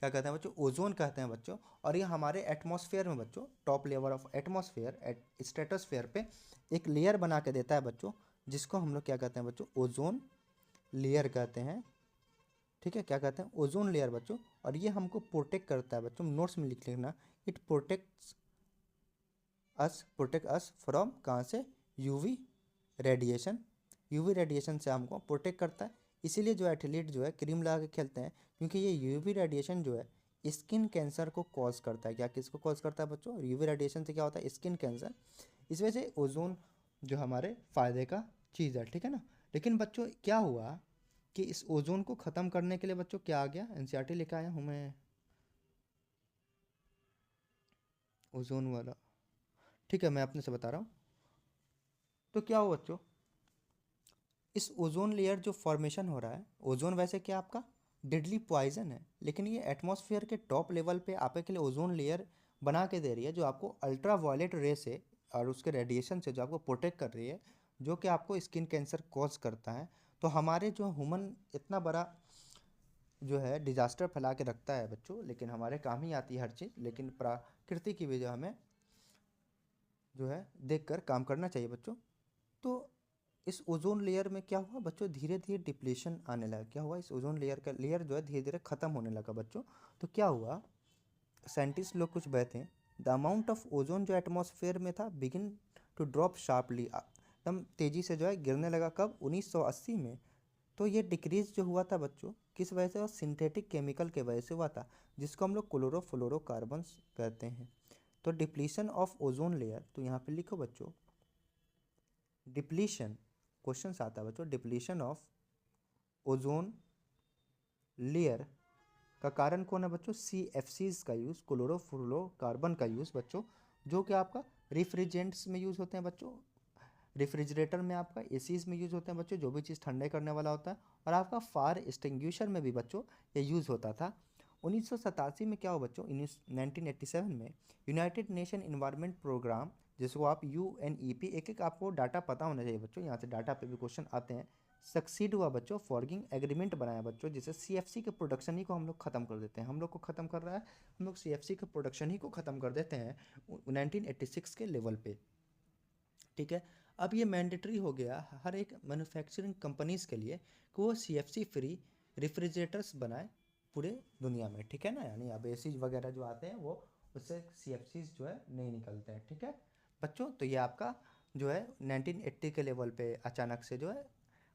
क्या कहते हैं बच्चों, ओजोन कहते हैं बच्चों। और ये हमारे एटमॉस्फेयर में बच्चों, top level of atmosphere stratosphere पे एक लेयर बना के देता है बच्चों, जिसको हम लोग क्या कहते हैं बच्चों, ओजोन लेयर कहते हैं। ठीक है, क्या कहते हैं, ओजोन लेयर बच्चों। और ये हमको प्रोटेक्ट करता है बच्चों, नोट्स में लिख लेना, इट प्रोटेक्ट अस फ्रॉम कहाँ से, यूवी रेडिएशन। यूवी रेडिएशन से हमको प्रोटेक्ट करता है। इसीलिए जो एथलीट जो है क्रीम लगा के खेलते हैं, क्योंकि ये यूवी रेडिएशन जो है स्किन कैंसर को कॉज करता है। क्या किसको कॉज करता है बच्चों, यूवी रेडिएशन से क्या होता है, स्किन कैंसर। इस वजह से ओजोन जो हमारे फ़ायदे का चीज़ है, ठीक है ना। लेकिन बच्चों क्या हुआ कि इस ओजोन को ख़त्म करने के लिए बच्चों क्या आ गया, एनसीईआरटी लेकर आया हूँ मैं, ओजोन वाला। ठीक है, मैं अपने से बता रहा हूँ। तो क्या हुआ बच्चों, इस ओजोन लेयर जो फॉर्मेशन हो रहा है, ओजोन वैसे क्या आपका डेडली पॉइजन है, लेकिन ये एटमॉस्फेयर के टॉप लेवल पे आपके लिए ओजोन लेयर बना के दे रही है, जो आपको अल्ट्रा वायलेट रे से और उसके रेडिएशन से जो आपको प्रोटेक्ट कर रही है, जो कि आपको स्किन कैंसर कॉज करता है। तो हमारे जो ह्यूमन इतना बड़ा जो है डिजास्टर फैला के रखता है बच्चों, लेकिन हमारे काम ही आती है हर चीज़, लेकिन प्रकृति की वजह हमें जो है देख कर काम करना चाहिए बच्चों। तो इस ओजोन लेयर में क्या हुआ बच्चों, धीरे धीरे डिप्लेशन आने लगा। क्या हुआ, इस ओजोन लेयर का लेयर जो है धीरे धीरे ख़त्म होने लगा बच्चों। तो क्या हुआ, साइंटिस्ट लोग कुछ बैठे, द अमाउंट ऑफ ओजोन जो एटमॉस्फेयर में था बिगिन टू ड्रॉप शार्पली, एकदम तेज़ी से जो है गिरने लगा। कब, 1980 में। तो ये डिक्रीज जो हुआ था बच्चों किस वजह से, और सिंथेटिक केमिकल के वजह से हुआ था, जिसको हम लोग क्लोरोफ्लोरोकार्बन्स कहते हैं। तो डिप्लीशन ऑफ ओजोन लेयर, तो यहाँ पे लिखो बच्चों, डिप्लीशन, क्वेश्चन आता है बच्चों, डिप्लीशन ऑफ ओजोन लेयर का कारण कौन है बच्चों, CFCs का यूज़, क्लोरोफ्लोरोकार्बन का यूज़ बच्चों, जो कि आपका रिफ्रिजरेंट्स में यूज़ होते हैं बच्चों, रेफ्रिजरेटर में आपका, एसीज में यूज़ होते हैं बच्चों, जो भी चीज़ ठंडे करने वाला होता है। और आपका फायर एक्सटिंग्विशर में भी बच्चों ये यूज़ होता था। 1987 में क्या हो बच्चों, 1987 में यूनाइटेड नेशन इन्वायरमेंट प्रोग्राम, जिसको आप UNEP, एक एक आपको डाटा पता होना चाहिए बच्चों, यहाँ से डाटा पे भी क्वेश्चन आते हैं। सक्सीड हुआ बच्चों, फॉरगिंग एग्रीमेंट बनाया बच्चों, जिससे CFC के प्रोडक्शन ही को हम लोग ख़त्म कर देते हैं। हम लोग को ख़त्म कर रहा है, हम लोग CFC के प्रोडक्शन ही को ख़त्म कर देते हैं 1986 के लेवल पे। ठीक है, अब ये मैंडेटरी हो गया हर एक मैन्युफैक्चरिंग कंपनीज़ के लिए कि वो CFC फ्री रेफ्रिजरेटर्स बनाए पूरे दुनिया में। ठीक है ना, यानी अब एसीज वगैरह जो आते हैं वो उससे CFCs जो है नहीं निकलते हैं। ठीक है बच्चों, तो ये आपका जो है 1980 के लेवल पे अचानक से जो है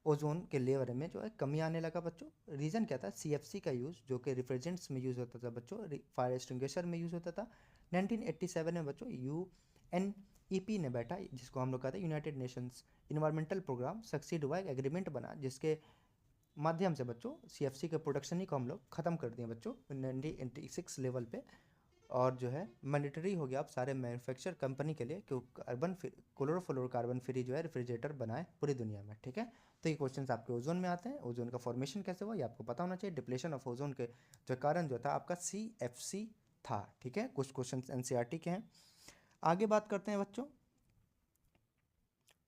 ओजोन के लेयर में जो है कमी आने लगा बच्चों। रीज़न क्या था, CFC का यूज़ जो कि रिफ्रिजरेंट्स में यूज़ होता था बच्चों, फायर एक्सटिंग्विशर में यूज़ होता था। 1987 में बच्चों UNEP ने बैठा, जिसको हम लोग कहते हैं United Nations environmental programme, succeed हुआ, एक एग्रीमेंट बना, जिसके माध्यम से बच्चों CFC के प्रोडक्शन ही को हम लोग ख़त्म कर दिए बच्चों 1986 लेवल पे। और जो है मैंडेटरी हो गया अब सारे मैन्युफैक्चर कंपनी के लिए कि कार्बन क्लोरोफ्लोरोकार्बन फ्री जो है रेफ्रिजरेटर बनाए पूरी दुनिया में। ठीक है, तो ये क्वेश्चंस आपके ओजोन में आते हैं। ओजोन का फॉर्मेशन कैसे हुआ ये आपको पता होना चाहिए। डिप्लेशन ऑफ ओजोन के जो कारण जो था आपका CFC था। ठीक है, कुछ क्वेश्चन NCERT के हैं। आगे बात करते हैं बच्चों,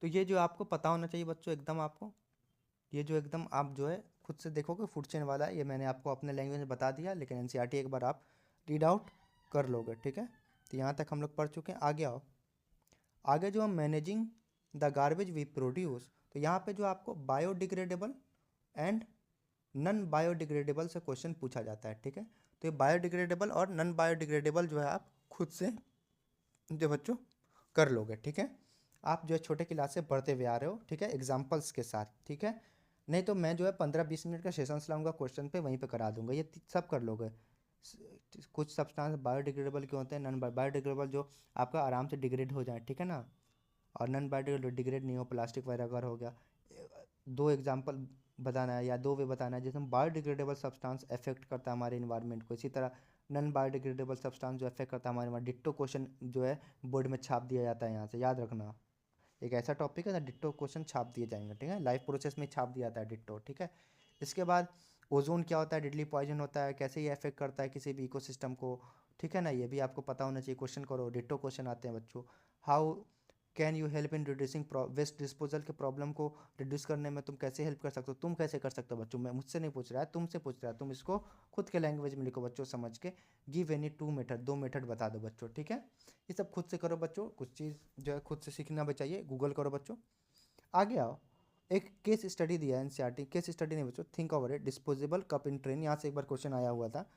तो ये जो आपको पता होना चाहिए बच्चों एकदम, आपको ये जो एकदम आप जो है खुद से देखोगे फूड चेन वाला है, ये मैंने आपको अपने लैंग्वेज में बता दिया, लेकिन NCERT एक बार आप रीड आउट कर लोगे। ठीक है, तो यहाँ तक हम लोग पढ़ चुके हैं। आगे आओ, आगे जो हम managing the garbage we produce, तो यहाँ पे जो आपको बायोडिग्रेडेबल एंड नॉन बायोडिग्रेडेबल से क्वेश्चन पूछा जाता है। ठीक है, तो ये बायोडिग्रेडेबल और नॉन बायोडिग्रेडेबल जो है आप खुद से जो बच्चों कर लोगे। ठीक है, आप जो है छोटे क्लास से पढ़ते हुए आ रहे हो, ठीक है, एग्जाम्पल्स के साथ। ठीक है, नहीं तो मैं जो है 15-20 मिनट का सेशंस लाऊंगा क्वेश्चन पे, वहीं पे करा दूंगा, ये सब कर लोगे। कुछ सब्सटेंस बायोडिग्रेडेबल क्यों होते हैं, नॉन बायोडिग्रेडेबल जो आपका आराम से डिग्रेड हो जाए। ठीक है ना, और नॉन बायोडिग्रेडेबल डिग्रेड नहीं हो, प्लास्टिक वगैरह अगर हो गया। दो एग्जाम्पल बताना है या दो वे बताना है जिसमें बायोडिग्रेडेबल सब्सटेंस अफेक्ट करता है हमारे इन्वायरमेंट को, इसी तरह नॉन बायोडिग्रेडेबल सब्सटेंस जो अफेक्ट करता है हमारे डिट्टो क्वेश्चन जो है बोर्ड में छाप दिया जाता है। यहाँ से याद रखना, एक ऐसा टॉपिक है ना डिट्टो क्वेश्चन छाप दिए जाएंगे। ठीक है, लाइफ प्रोसेस में छाप दिया जाता है डिट्टो। ठीक है, इसके बाद ओजोन क्या होता है, डेडली पॉइजन होता है, कैसे ये अफेक्ट करता है किसी भी इकोसिस्टम को। ठीक है ना, ये भी आपको पता होना चाहिए, क्वेश्चन करो, डिट्टो क्वेश्चन आते हैं बच्चों। How can you help in reducing waste disposal के प्रॉब्लम को रिड्यूस करने में तुम कैसे हेल्प कर सकते हो, तुम कैसे कर सकते हो बच्चों, मैं मुझसे नहीं पूछ रहा है, तुमसे पूछ रहा है, तुम इसको खुद के लैंग्वेज में लिखो बच्चों समझ के। गिव एनी 2 मेथड, 2 मेथड बता दो बच्चों, ठीक है। ये सब खुद से करो बच्चों, कुछ चीज़ जो है खुद से सीखना भी चाहिए, गूगल करो बच्चों। आगे आओ, एक केस स्टडी दिया है एनसीईआरटी, केस स्टडी नहीं बच्चों, think over it, disposable cup in train, यहाँ से एक बार क्वेश्चन आया हुआ था।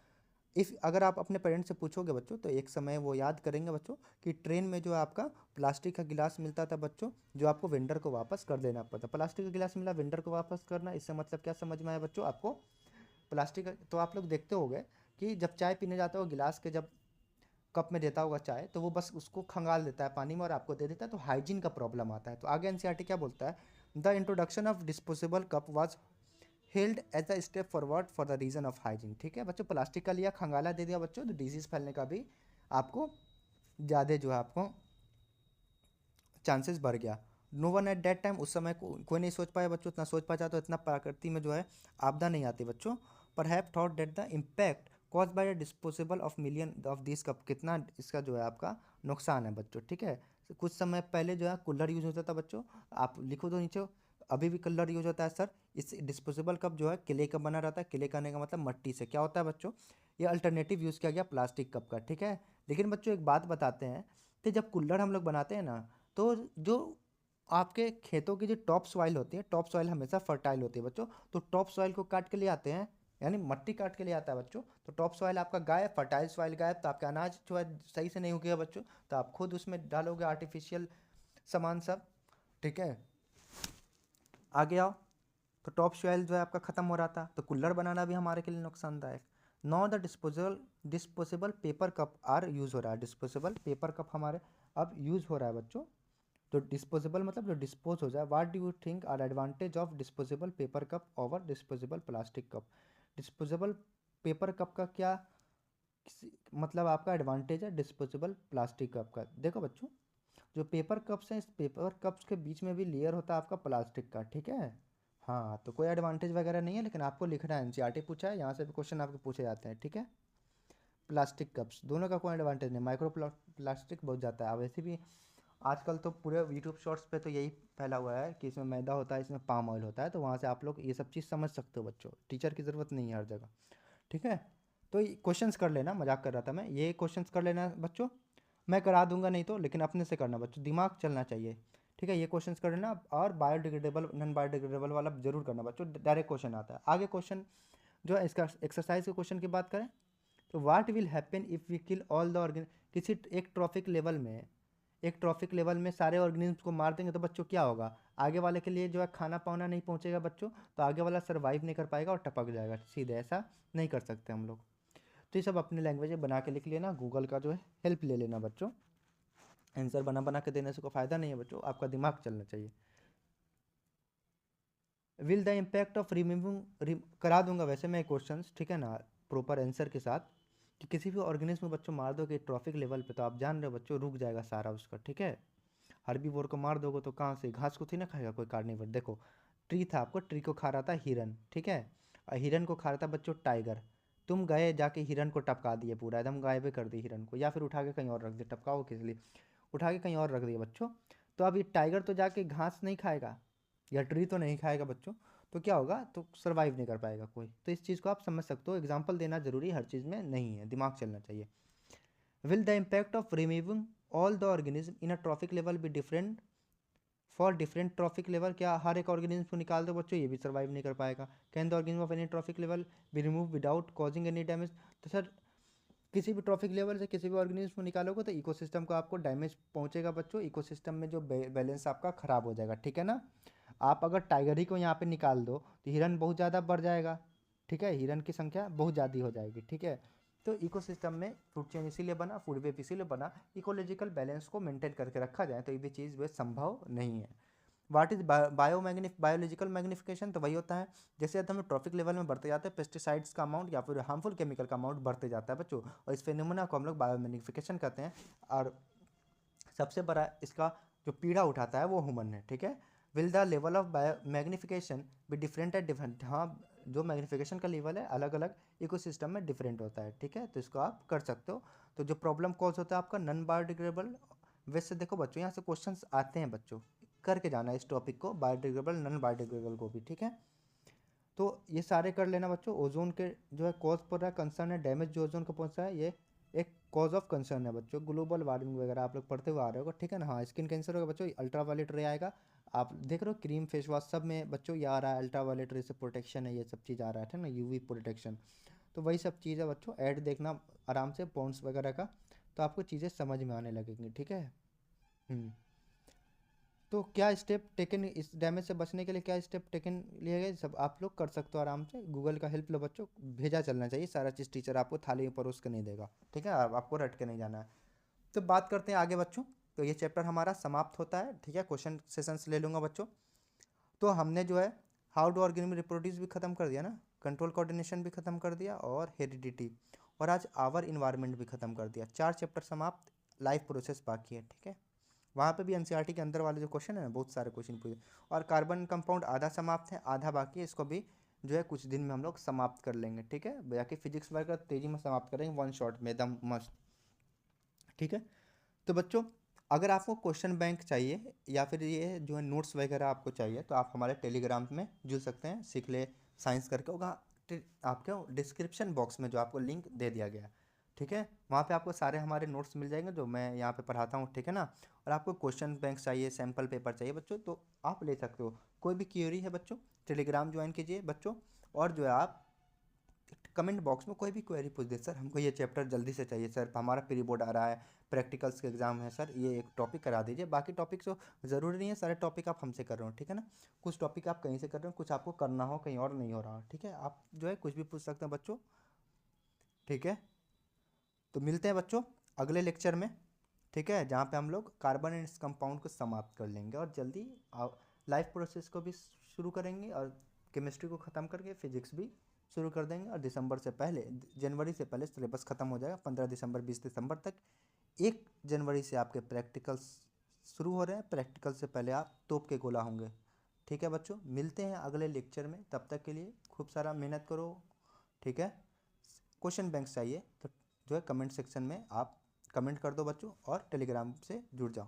इफ़ अगर आप अपने पेरेंट्स से पूछोगे बच्चों तो एक समय वो याद करेंगे बच्चों कि ट्रेन में जो आपका प्लास्टिक का गिलास मिलता था बच्चों, जो आपको वेंडर को वापस कर देना पड़ता, प्लास्टिक का गिलास मिला वेंडर को वापस करना, इससे मतलब क्या समझ में आया बच्चों आपको, प्लास्टिक तो आप लोग देखते होंगे कि जब चाय पीने जाते हो गिलास के जब कप में देता होगा चाय तो वो बस उसको खंगाल देता है पानी में और आपको दे देता है, तो हाइजीन का प्रॉब्लम आता है। तो आगे एनसीईआरटी क्या बोलता है, the introduction of disposable cup was held as a step forward for the reason of hygiene, ठीक है बच्चों, प्लास्टिक का लिया खंगाला दे दिया बच्चों, तो डिजीज़ फैलने का भी आपको ज़्यादा जो है आपको चांसेस बढ़ गया। No one at that time, उस समय कोई नहीं सोच पाया बच्चों, इतना सोच पाया तो इतना प्रकृति में जो है आपदा नहीं आती बच्चों। पर have thought that the impact cause by the disposable of million of this cup, कितना इसका जो है आपका नुकसान है बच्चों, ठीक है। तो कुछ समय पहले जो है कूलर यूज होता था बच्चों, आप लिखो तो नीचे, अभी भी कूलर यूज होता है सर। इस डिस्पोजेबल कप जो है किले का बना रहता है, किले का आने का मतलब मट्टी से, क्या होता है बच्चों, ये अल्टरनेटिव यूज़ किया गया प्लास्टिक कप का, ठीक है। लेकिन बच्चों एक बात बताते हैं कि जब कूलर हम लोग बनाते हैं ना, तो जो आपके खेतों की जो टॉप सॉइल होती है, टॉप सॉइल हमेशा फर्टाइल होती है बच्चों, तो टॉप सॉइल को काट के ले आते हैं, यानी मट्टी काट के ले आता है बच्चों, तो टॉप सॉइल आपका गायब, फर्टाइल सॉइल गायब, तो आपका अनाज जो है सही से नहीं उगेगा बच्चों, तो आप खुद उसमें डालोगे आर्टिफिशियल सामान सब, ठीक है। आगे आओ, तो टॉप सॉइल जो है आपका खत्म हो रहा था, तो कुल्लड़ बनाना भी हमारे के लिए नुकसानदायक। Now the disposable paper cup are use हो रहा है, डिस्पोजेबल पेपर कप हमारे अब यूज़ हो रहा है बच्चों। तो डिस्पोजेबल मतलब जो डिस्पोज हो जाए, what do you think are advantage of disposable paper cup over disposable plastic cup, disposable paper cup का क्या मतलब आपका एडवांटेज है डिस्पोजेबल प्लास्टिक कप का। देखो बच्चों, जो पेपर कप्स हैं, इस पेपर कप्स के बीच में भी लेयर होता है आपका प्लास्टिक का, ठीक है। हाँ, तो कोई एडवांटेज वगैरह नहीं है, लेकिन आपको लिखना है, एनसीईआरटी पूछा है, यहाँ से भी क्वेश्चन आपके पूछे जाते हैं, ठीक है। प्लास्टिक कप्स दोनों का कोई एडवांटेज नहीं, माइक्रो प्लास्टिक बहुत जाता है। वैसे भी आजकल तो पूरे यूट्यूब शॉर्ट्स पे तो यही फैला हुआ है कि इसमें मैदा होता है, इसमें पाम ऑयल होता है, तो वहाँ से आप लोग ये सब चीज़ समझ सकते हो बच्चों, टीचर की ज़रूरत नहीं है हर जगह, ठीक है। तो क्वेश्चंस कर लेना, मजाक कर रहा था मैं, ये क्वेश्चंस कर लेना बच्चों, मैं करा दूंगा नहीं तो, लेकिन अपने से करना बच्चों, दिमाग चलना चाहिए, ठीक है। ये क्वेश्चंस कर लेना, और बायोडिग्रेडेबल नॉन बायोडिग्रेडेबल वाला जरूर करना बच्चों, डायरेक्ट क्वेश्चन आता है। आगे क्वेश्चन जो है इसका एक्सरसाइज के क्वेश्चन की बात करें, तो what will happen if we kill all the organ, किसी एक ट्रॉफिक लेवल में, एक ट्रॉफिक लेवल में सारे ऑर्गेनिज्म को मार देंगे तो बच्चों क्या होगा, आगे वाले के लिए जो है खाना पाना नहीं पहुंचेगा बच्चों, तो आगे वाला सर्वाइव नहीं कर पाएगा और टपक जाएगा सीधे, ऐसा नहीं कर सकते हम लोग। तो ये सब अपने लैंग्वेज में बना के लिख लेना, गूगल का जो है हेल्प ले लेना बच्चों, आंसर बना बना के देने से कोई फ़ायदा नहीं है बच्चों, आपका दिमाग चलना चाहिए। Will the impact of removing, करा दूंगा वैसे मैं क्वेश्चन, ठीक है ना, प्रॉपर आंसर के साथ, कि किसी भी ऑर्गेनिज्म में बच्चों मार दोगे ट्रॉफिक लेवल पे, तो आप जान रहे हो बच्चों रुक जाएगा सारा उसका, ठीक है। हर्बीवोर को मार दोगे तो कहाँ से घास को थी ना खाएगा कोई कार्निवोर, देखो ट्री था, आपको ट्री को खा रहा था हिरन, ठीक है, और हिरन को खा रहा था बच्चों टाइगर, तुम गए जाके हिरन को टपका दिए, पूरा एकदम गायब कर दी हिरन को, या फिर उठा के कहीं और रख दिए, टपकाओ किस लिए, उठा के कहीं और रख दिए बच्चों, तो अब ये टाइगर तो जाके घास नहीं खाएगा या ट्री तो नहीं खाएगा बच्चों, तो क्या होगा, तो सर्वाइव नहीं कर पाएगा कोई, तो इस चीज़ को आप समझ सकते हो, एग्जाम्पल देना जरूरी हर चीज़ में नहीं है, दिमाग चलना चाहिए। Will the impact of removing all the organism in a trophic level भी different for different trophic level, क्या हर एक ऑर्गेनिज्म को निकाल दो बच्चों ये भी सर्वाइव नहीं कर पाएगा। Can the organism of any trophic level be remove without causing any damage, तो सर किसी भी ट्रॉफिक लेवल से किसी भी ऑर्गेनिज्म को निकालोगे तो इकोसिस्टम को आपको डैमेज पहुंचेगा बच्चों, इकोसिस्टम में जो बैलेंस आपका खराब हो जाएगा, ठीक है ना। आप अगर टाइगर ही को यहाँ पे निकाल दो तो हिरन बहुत ज़्यादा बढ़ जाएगा, ठीक है, हिरन की संख्या बहुत ज़्यादा हो जाएगी, ठीक है। तो इकोसिस्टम में फूड चेन इसीलिए बना, फूड वेब इसीलिए बना, इकोलॉजिकल बैलेंस को मेंटेन करके रखा जाए, तो ये भी चीज़ वे संभव नहीं है। व्हाट इज बायोलॉजिकल मैग्निफिकेशन, तो वही होता है जैसे हम ट्रॉफिक लेवल में बढ़ते जाते हैं, पेस्टिसाइड्स का अमाउंट या फिर हार्मफुल केमिकल का अमाउंट बढ़ते जाता है बच्चों, और इस फिनोमेना को हम लोग बायोमैग्निफिकेशन कहते हैं, और सबसे बड़ा इसका जो पीड़ा उठाता है वो ह्यूमन है, ठीक है। Will the level of bio magnification भी डिफरेंट एट डिफरेंट, हाँ जो मैग्निफिकेशन का लेवल है अलग अलग इकोसिस्टम में डिफरेंट होता है, ठीक है, तो इसको आप कर सकते हो। तो जो प्रॉब्लम कॉज होता है आपका नॉन बायोडिग्रेडेबल वैसे देखो बच्चों, यहाँ से क्वेश्चंस आते हैं बच्चों, करके जाना इस टॉपिक को, बायोडिग्रेडेबल नॉन बायोडिग्रेडेबल को भी, ठीक है। तो ये सारे कर लेना बच्चों। ओजोन के जो है कॉज पर रहा कंसर्न है, डैमेज जो ओजोन को पहुंचा है, ये एक कॉज ऑफ कंसर्न है बच्चों। ग्लोबल वार्मिंग वगैरह आप लोग पढ़ते हुए आ रहे हो, ठीक है ना। हाँ, स्किन कैंसर होगा बच्चों, अल्ट्रा वायलेट रे आएगा। आप देख रहे हो क्रीम फेस वॉश सब में बच्चों ये आ रहा है, अल्ट्रा वायलेट रे से प्रोटेक्शन है, ये सब चीज़ आ रहा है, ठीक है ना, यूवी प्रोटेक्शन। तो वही सब चीज़ है बच्चों, ऐड देखना आराम से पॉन्ड्स वगैरह का, तो आपको चीज़ें समझ में आने लगेंगी, ठीक है। हम्म। तो क्या स्टेप टेकन, इस डैमेज से बचने के लिए क्या स्टेप टेकन लिए गए, सब आप लोग कर सकते हो आराम से। गूगल का हेल्प लो बच्चों, भेजा चलना चाहिए सारा चीज़, टीचर आपको थाली में परोस के नहीं देगा, ठीक है। आपको रट के नहीं जाना है। तो बात करते हैं आगे बच्चों। तो ये चैप्टर हमारा समाप्त होता है, ठीक है। क्वेश्चन सेशंस ले लूँगा बच्चों। तो हमने जो है हाउ डू ऑर्गेनिज्म रिप्रोड्यूस भी खत्म कर दिया ना, कंट्रोल कोऑर्डिनेशन भी खत्म कर दिया, और हेरिडिटी, और आज आवर इन्वायरमेंट भी खत्म कर दिया। 4 चैप्टर समाप्त, लाइफ प्रोसेस बाकी है, ठीक है। वहाँ पे भी एनसीईआरटी के अंदर वाले जो क्वेश्चन है ना, बहुत सारे क्वेश्चन पूछे। और कार्बन कंपाउंड आधा समाप्त है, आधा बाकी है, इसको भी जो है कुछ दिन में हम लोग समाप्त कर लेंगे, ठीक है। बाकी फिजिक्स वगैरह तेजी में समाप्त करेंगे, वन शॉट में एकदम मस्त, ठीक है। तो बच्चों, अगर आपको क्वेश्चन बैंक चाहिए या फिर ये जो है नोट्स वगैरह आपको चाहिए, तो आप हमारे टेलीग्राम में जुड़ सकते हैं, सीख ले साइंस करके होगा। आपके डिस्क्रिप्शन बॉक्स में जो आपको लिंक दे दिया गया है, ठीक है, वहाँ पे आपको सारे हमारे नोट्स मिल जाएंगे जो मैं यहाँ पे पढ़ाता हूँ, ठीक है ना। और आपको क्वेश्चन बैंक चाहिए, सैम्पल पेपर चाहिए बच्चों, तो आप ले सकते हो। कोई भी क्वेरी है बच्चों, टेलीग्राम ज्वाइन कीजिए बच्चों। और जो है आप कमेंट बॉक्स में कोई भी क्वेरी पूछ दे, सर हमको ये चैप्टर जल्दी से चाहिए, सर हमारा प्री बोर्ड आ रहा है, प्रैक्टिकल्स के एग्जाम है, सर ये एक टॉपिक करा दीजिए। बाकी टॉपिक तो ज़रूरी नहीं है सारे टॉपिक आप हमसे कर रहे हो, ठीक है ना। कुछ टॉपिक आप कहीं से कर रहे हो, कुछ आपको करना हो कहीं और नहीं हो रहा हो, ठीक है। आप जो है कुछ भी पूछ सकते हैं बच्चों, ठीक है। तो मिलते हैं बच्चों अगले लेक्चर में, ठीक है, जहाँ पे हम लोग कार्बन एंड इट्स कंपाउंड को समाप्त कर लेंगे, और जल्दी लाइफ प्रोसेस को भी शुरू करेंगे, और केमिस्ट्री को ख़त्म करके फिजिक्स भी शुरू कर देंगे। और दिसंबर से पहले, जनवरी से पहले सिलेबस ख़त्म हो जाएगा, 15 दिसंबर 20 दिसंबर तक। 1 जनवरी से आपके प्रैक्टिकल्स शुरू हो रहे हैं, प्रैक्टिकल से पहले आप तोप के गोला होंगे, ठीक है बच्चों। मिलते हैं अगले लेक्चर में, तब तक के लिए खूब सारा मेहनत करो, ठीक है। क्वेश्चन बैंक चाहिए तो जो है कमेंट सेक्शन में आप कमेंट कर दो बच्चों, और टेलीग्राम से जुड़ जाओ।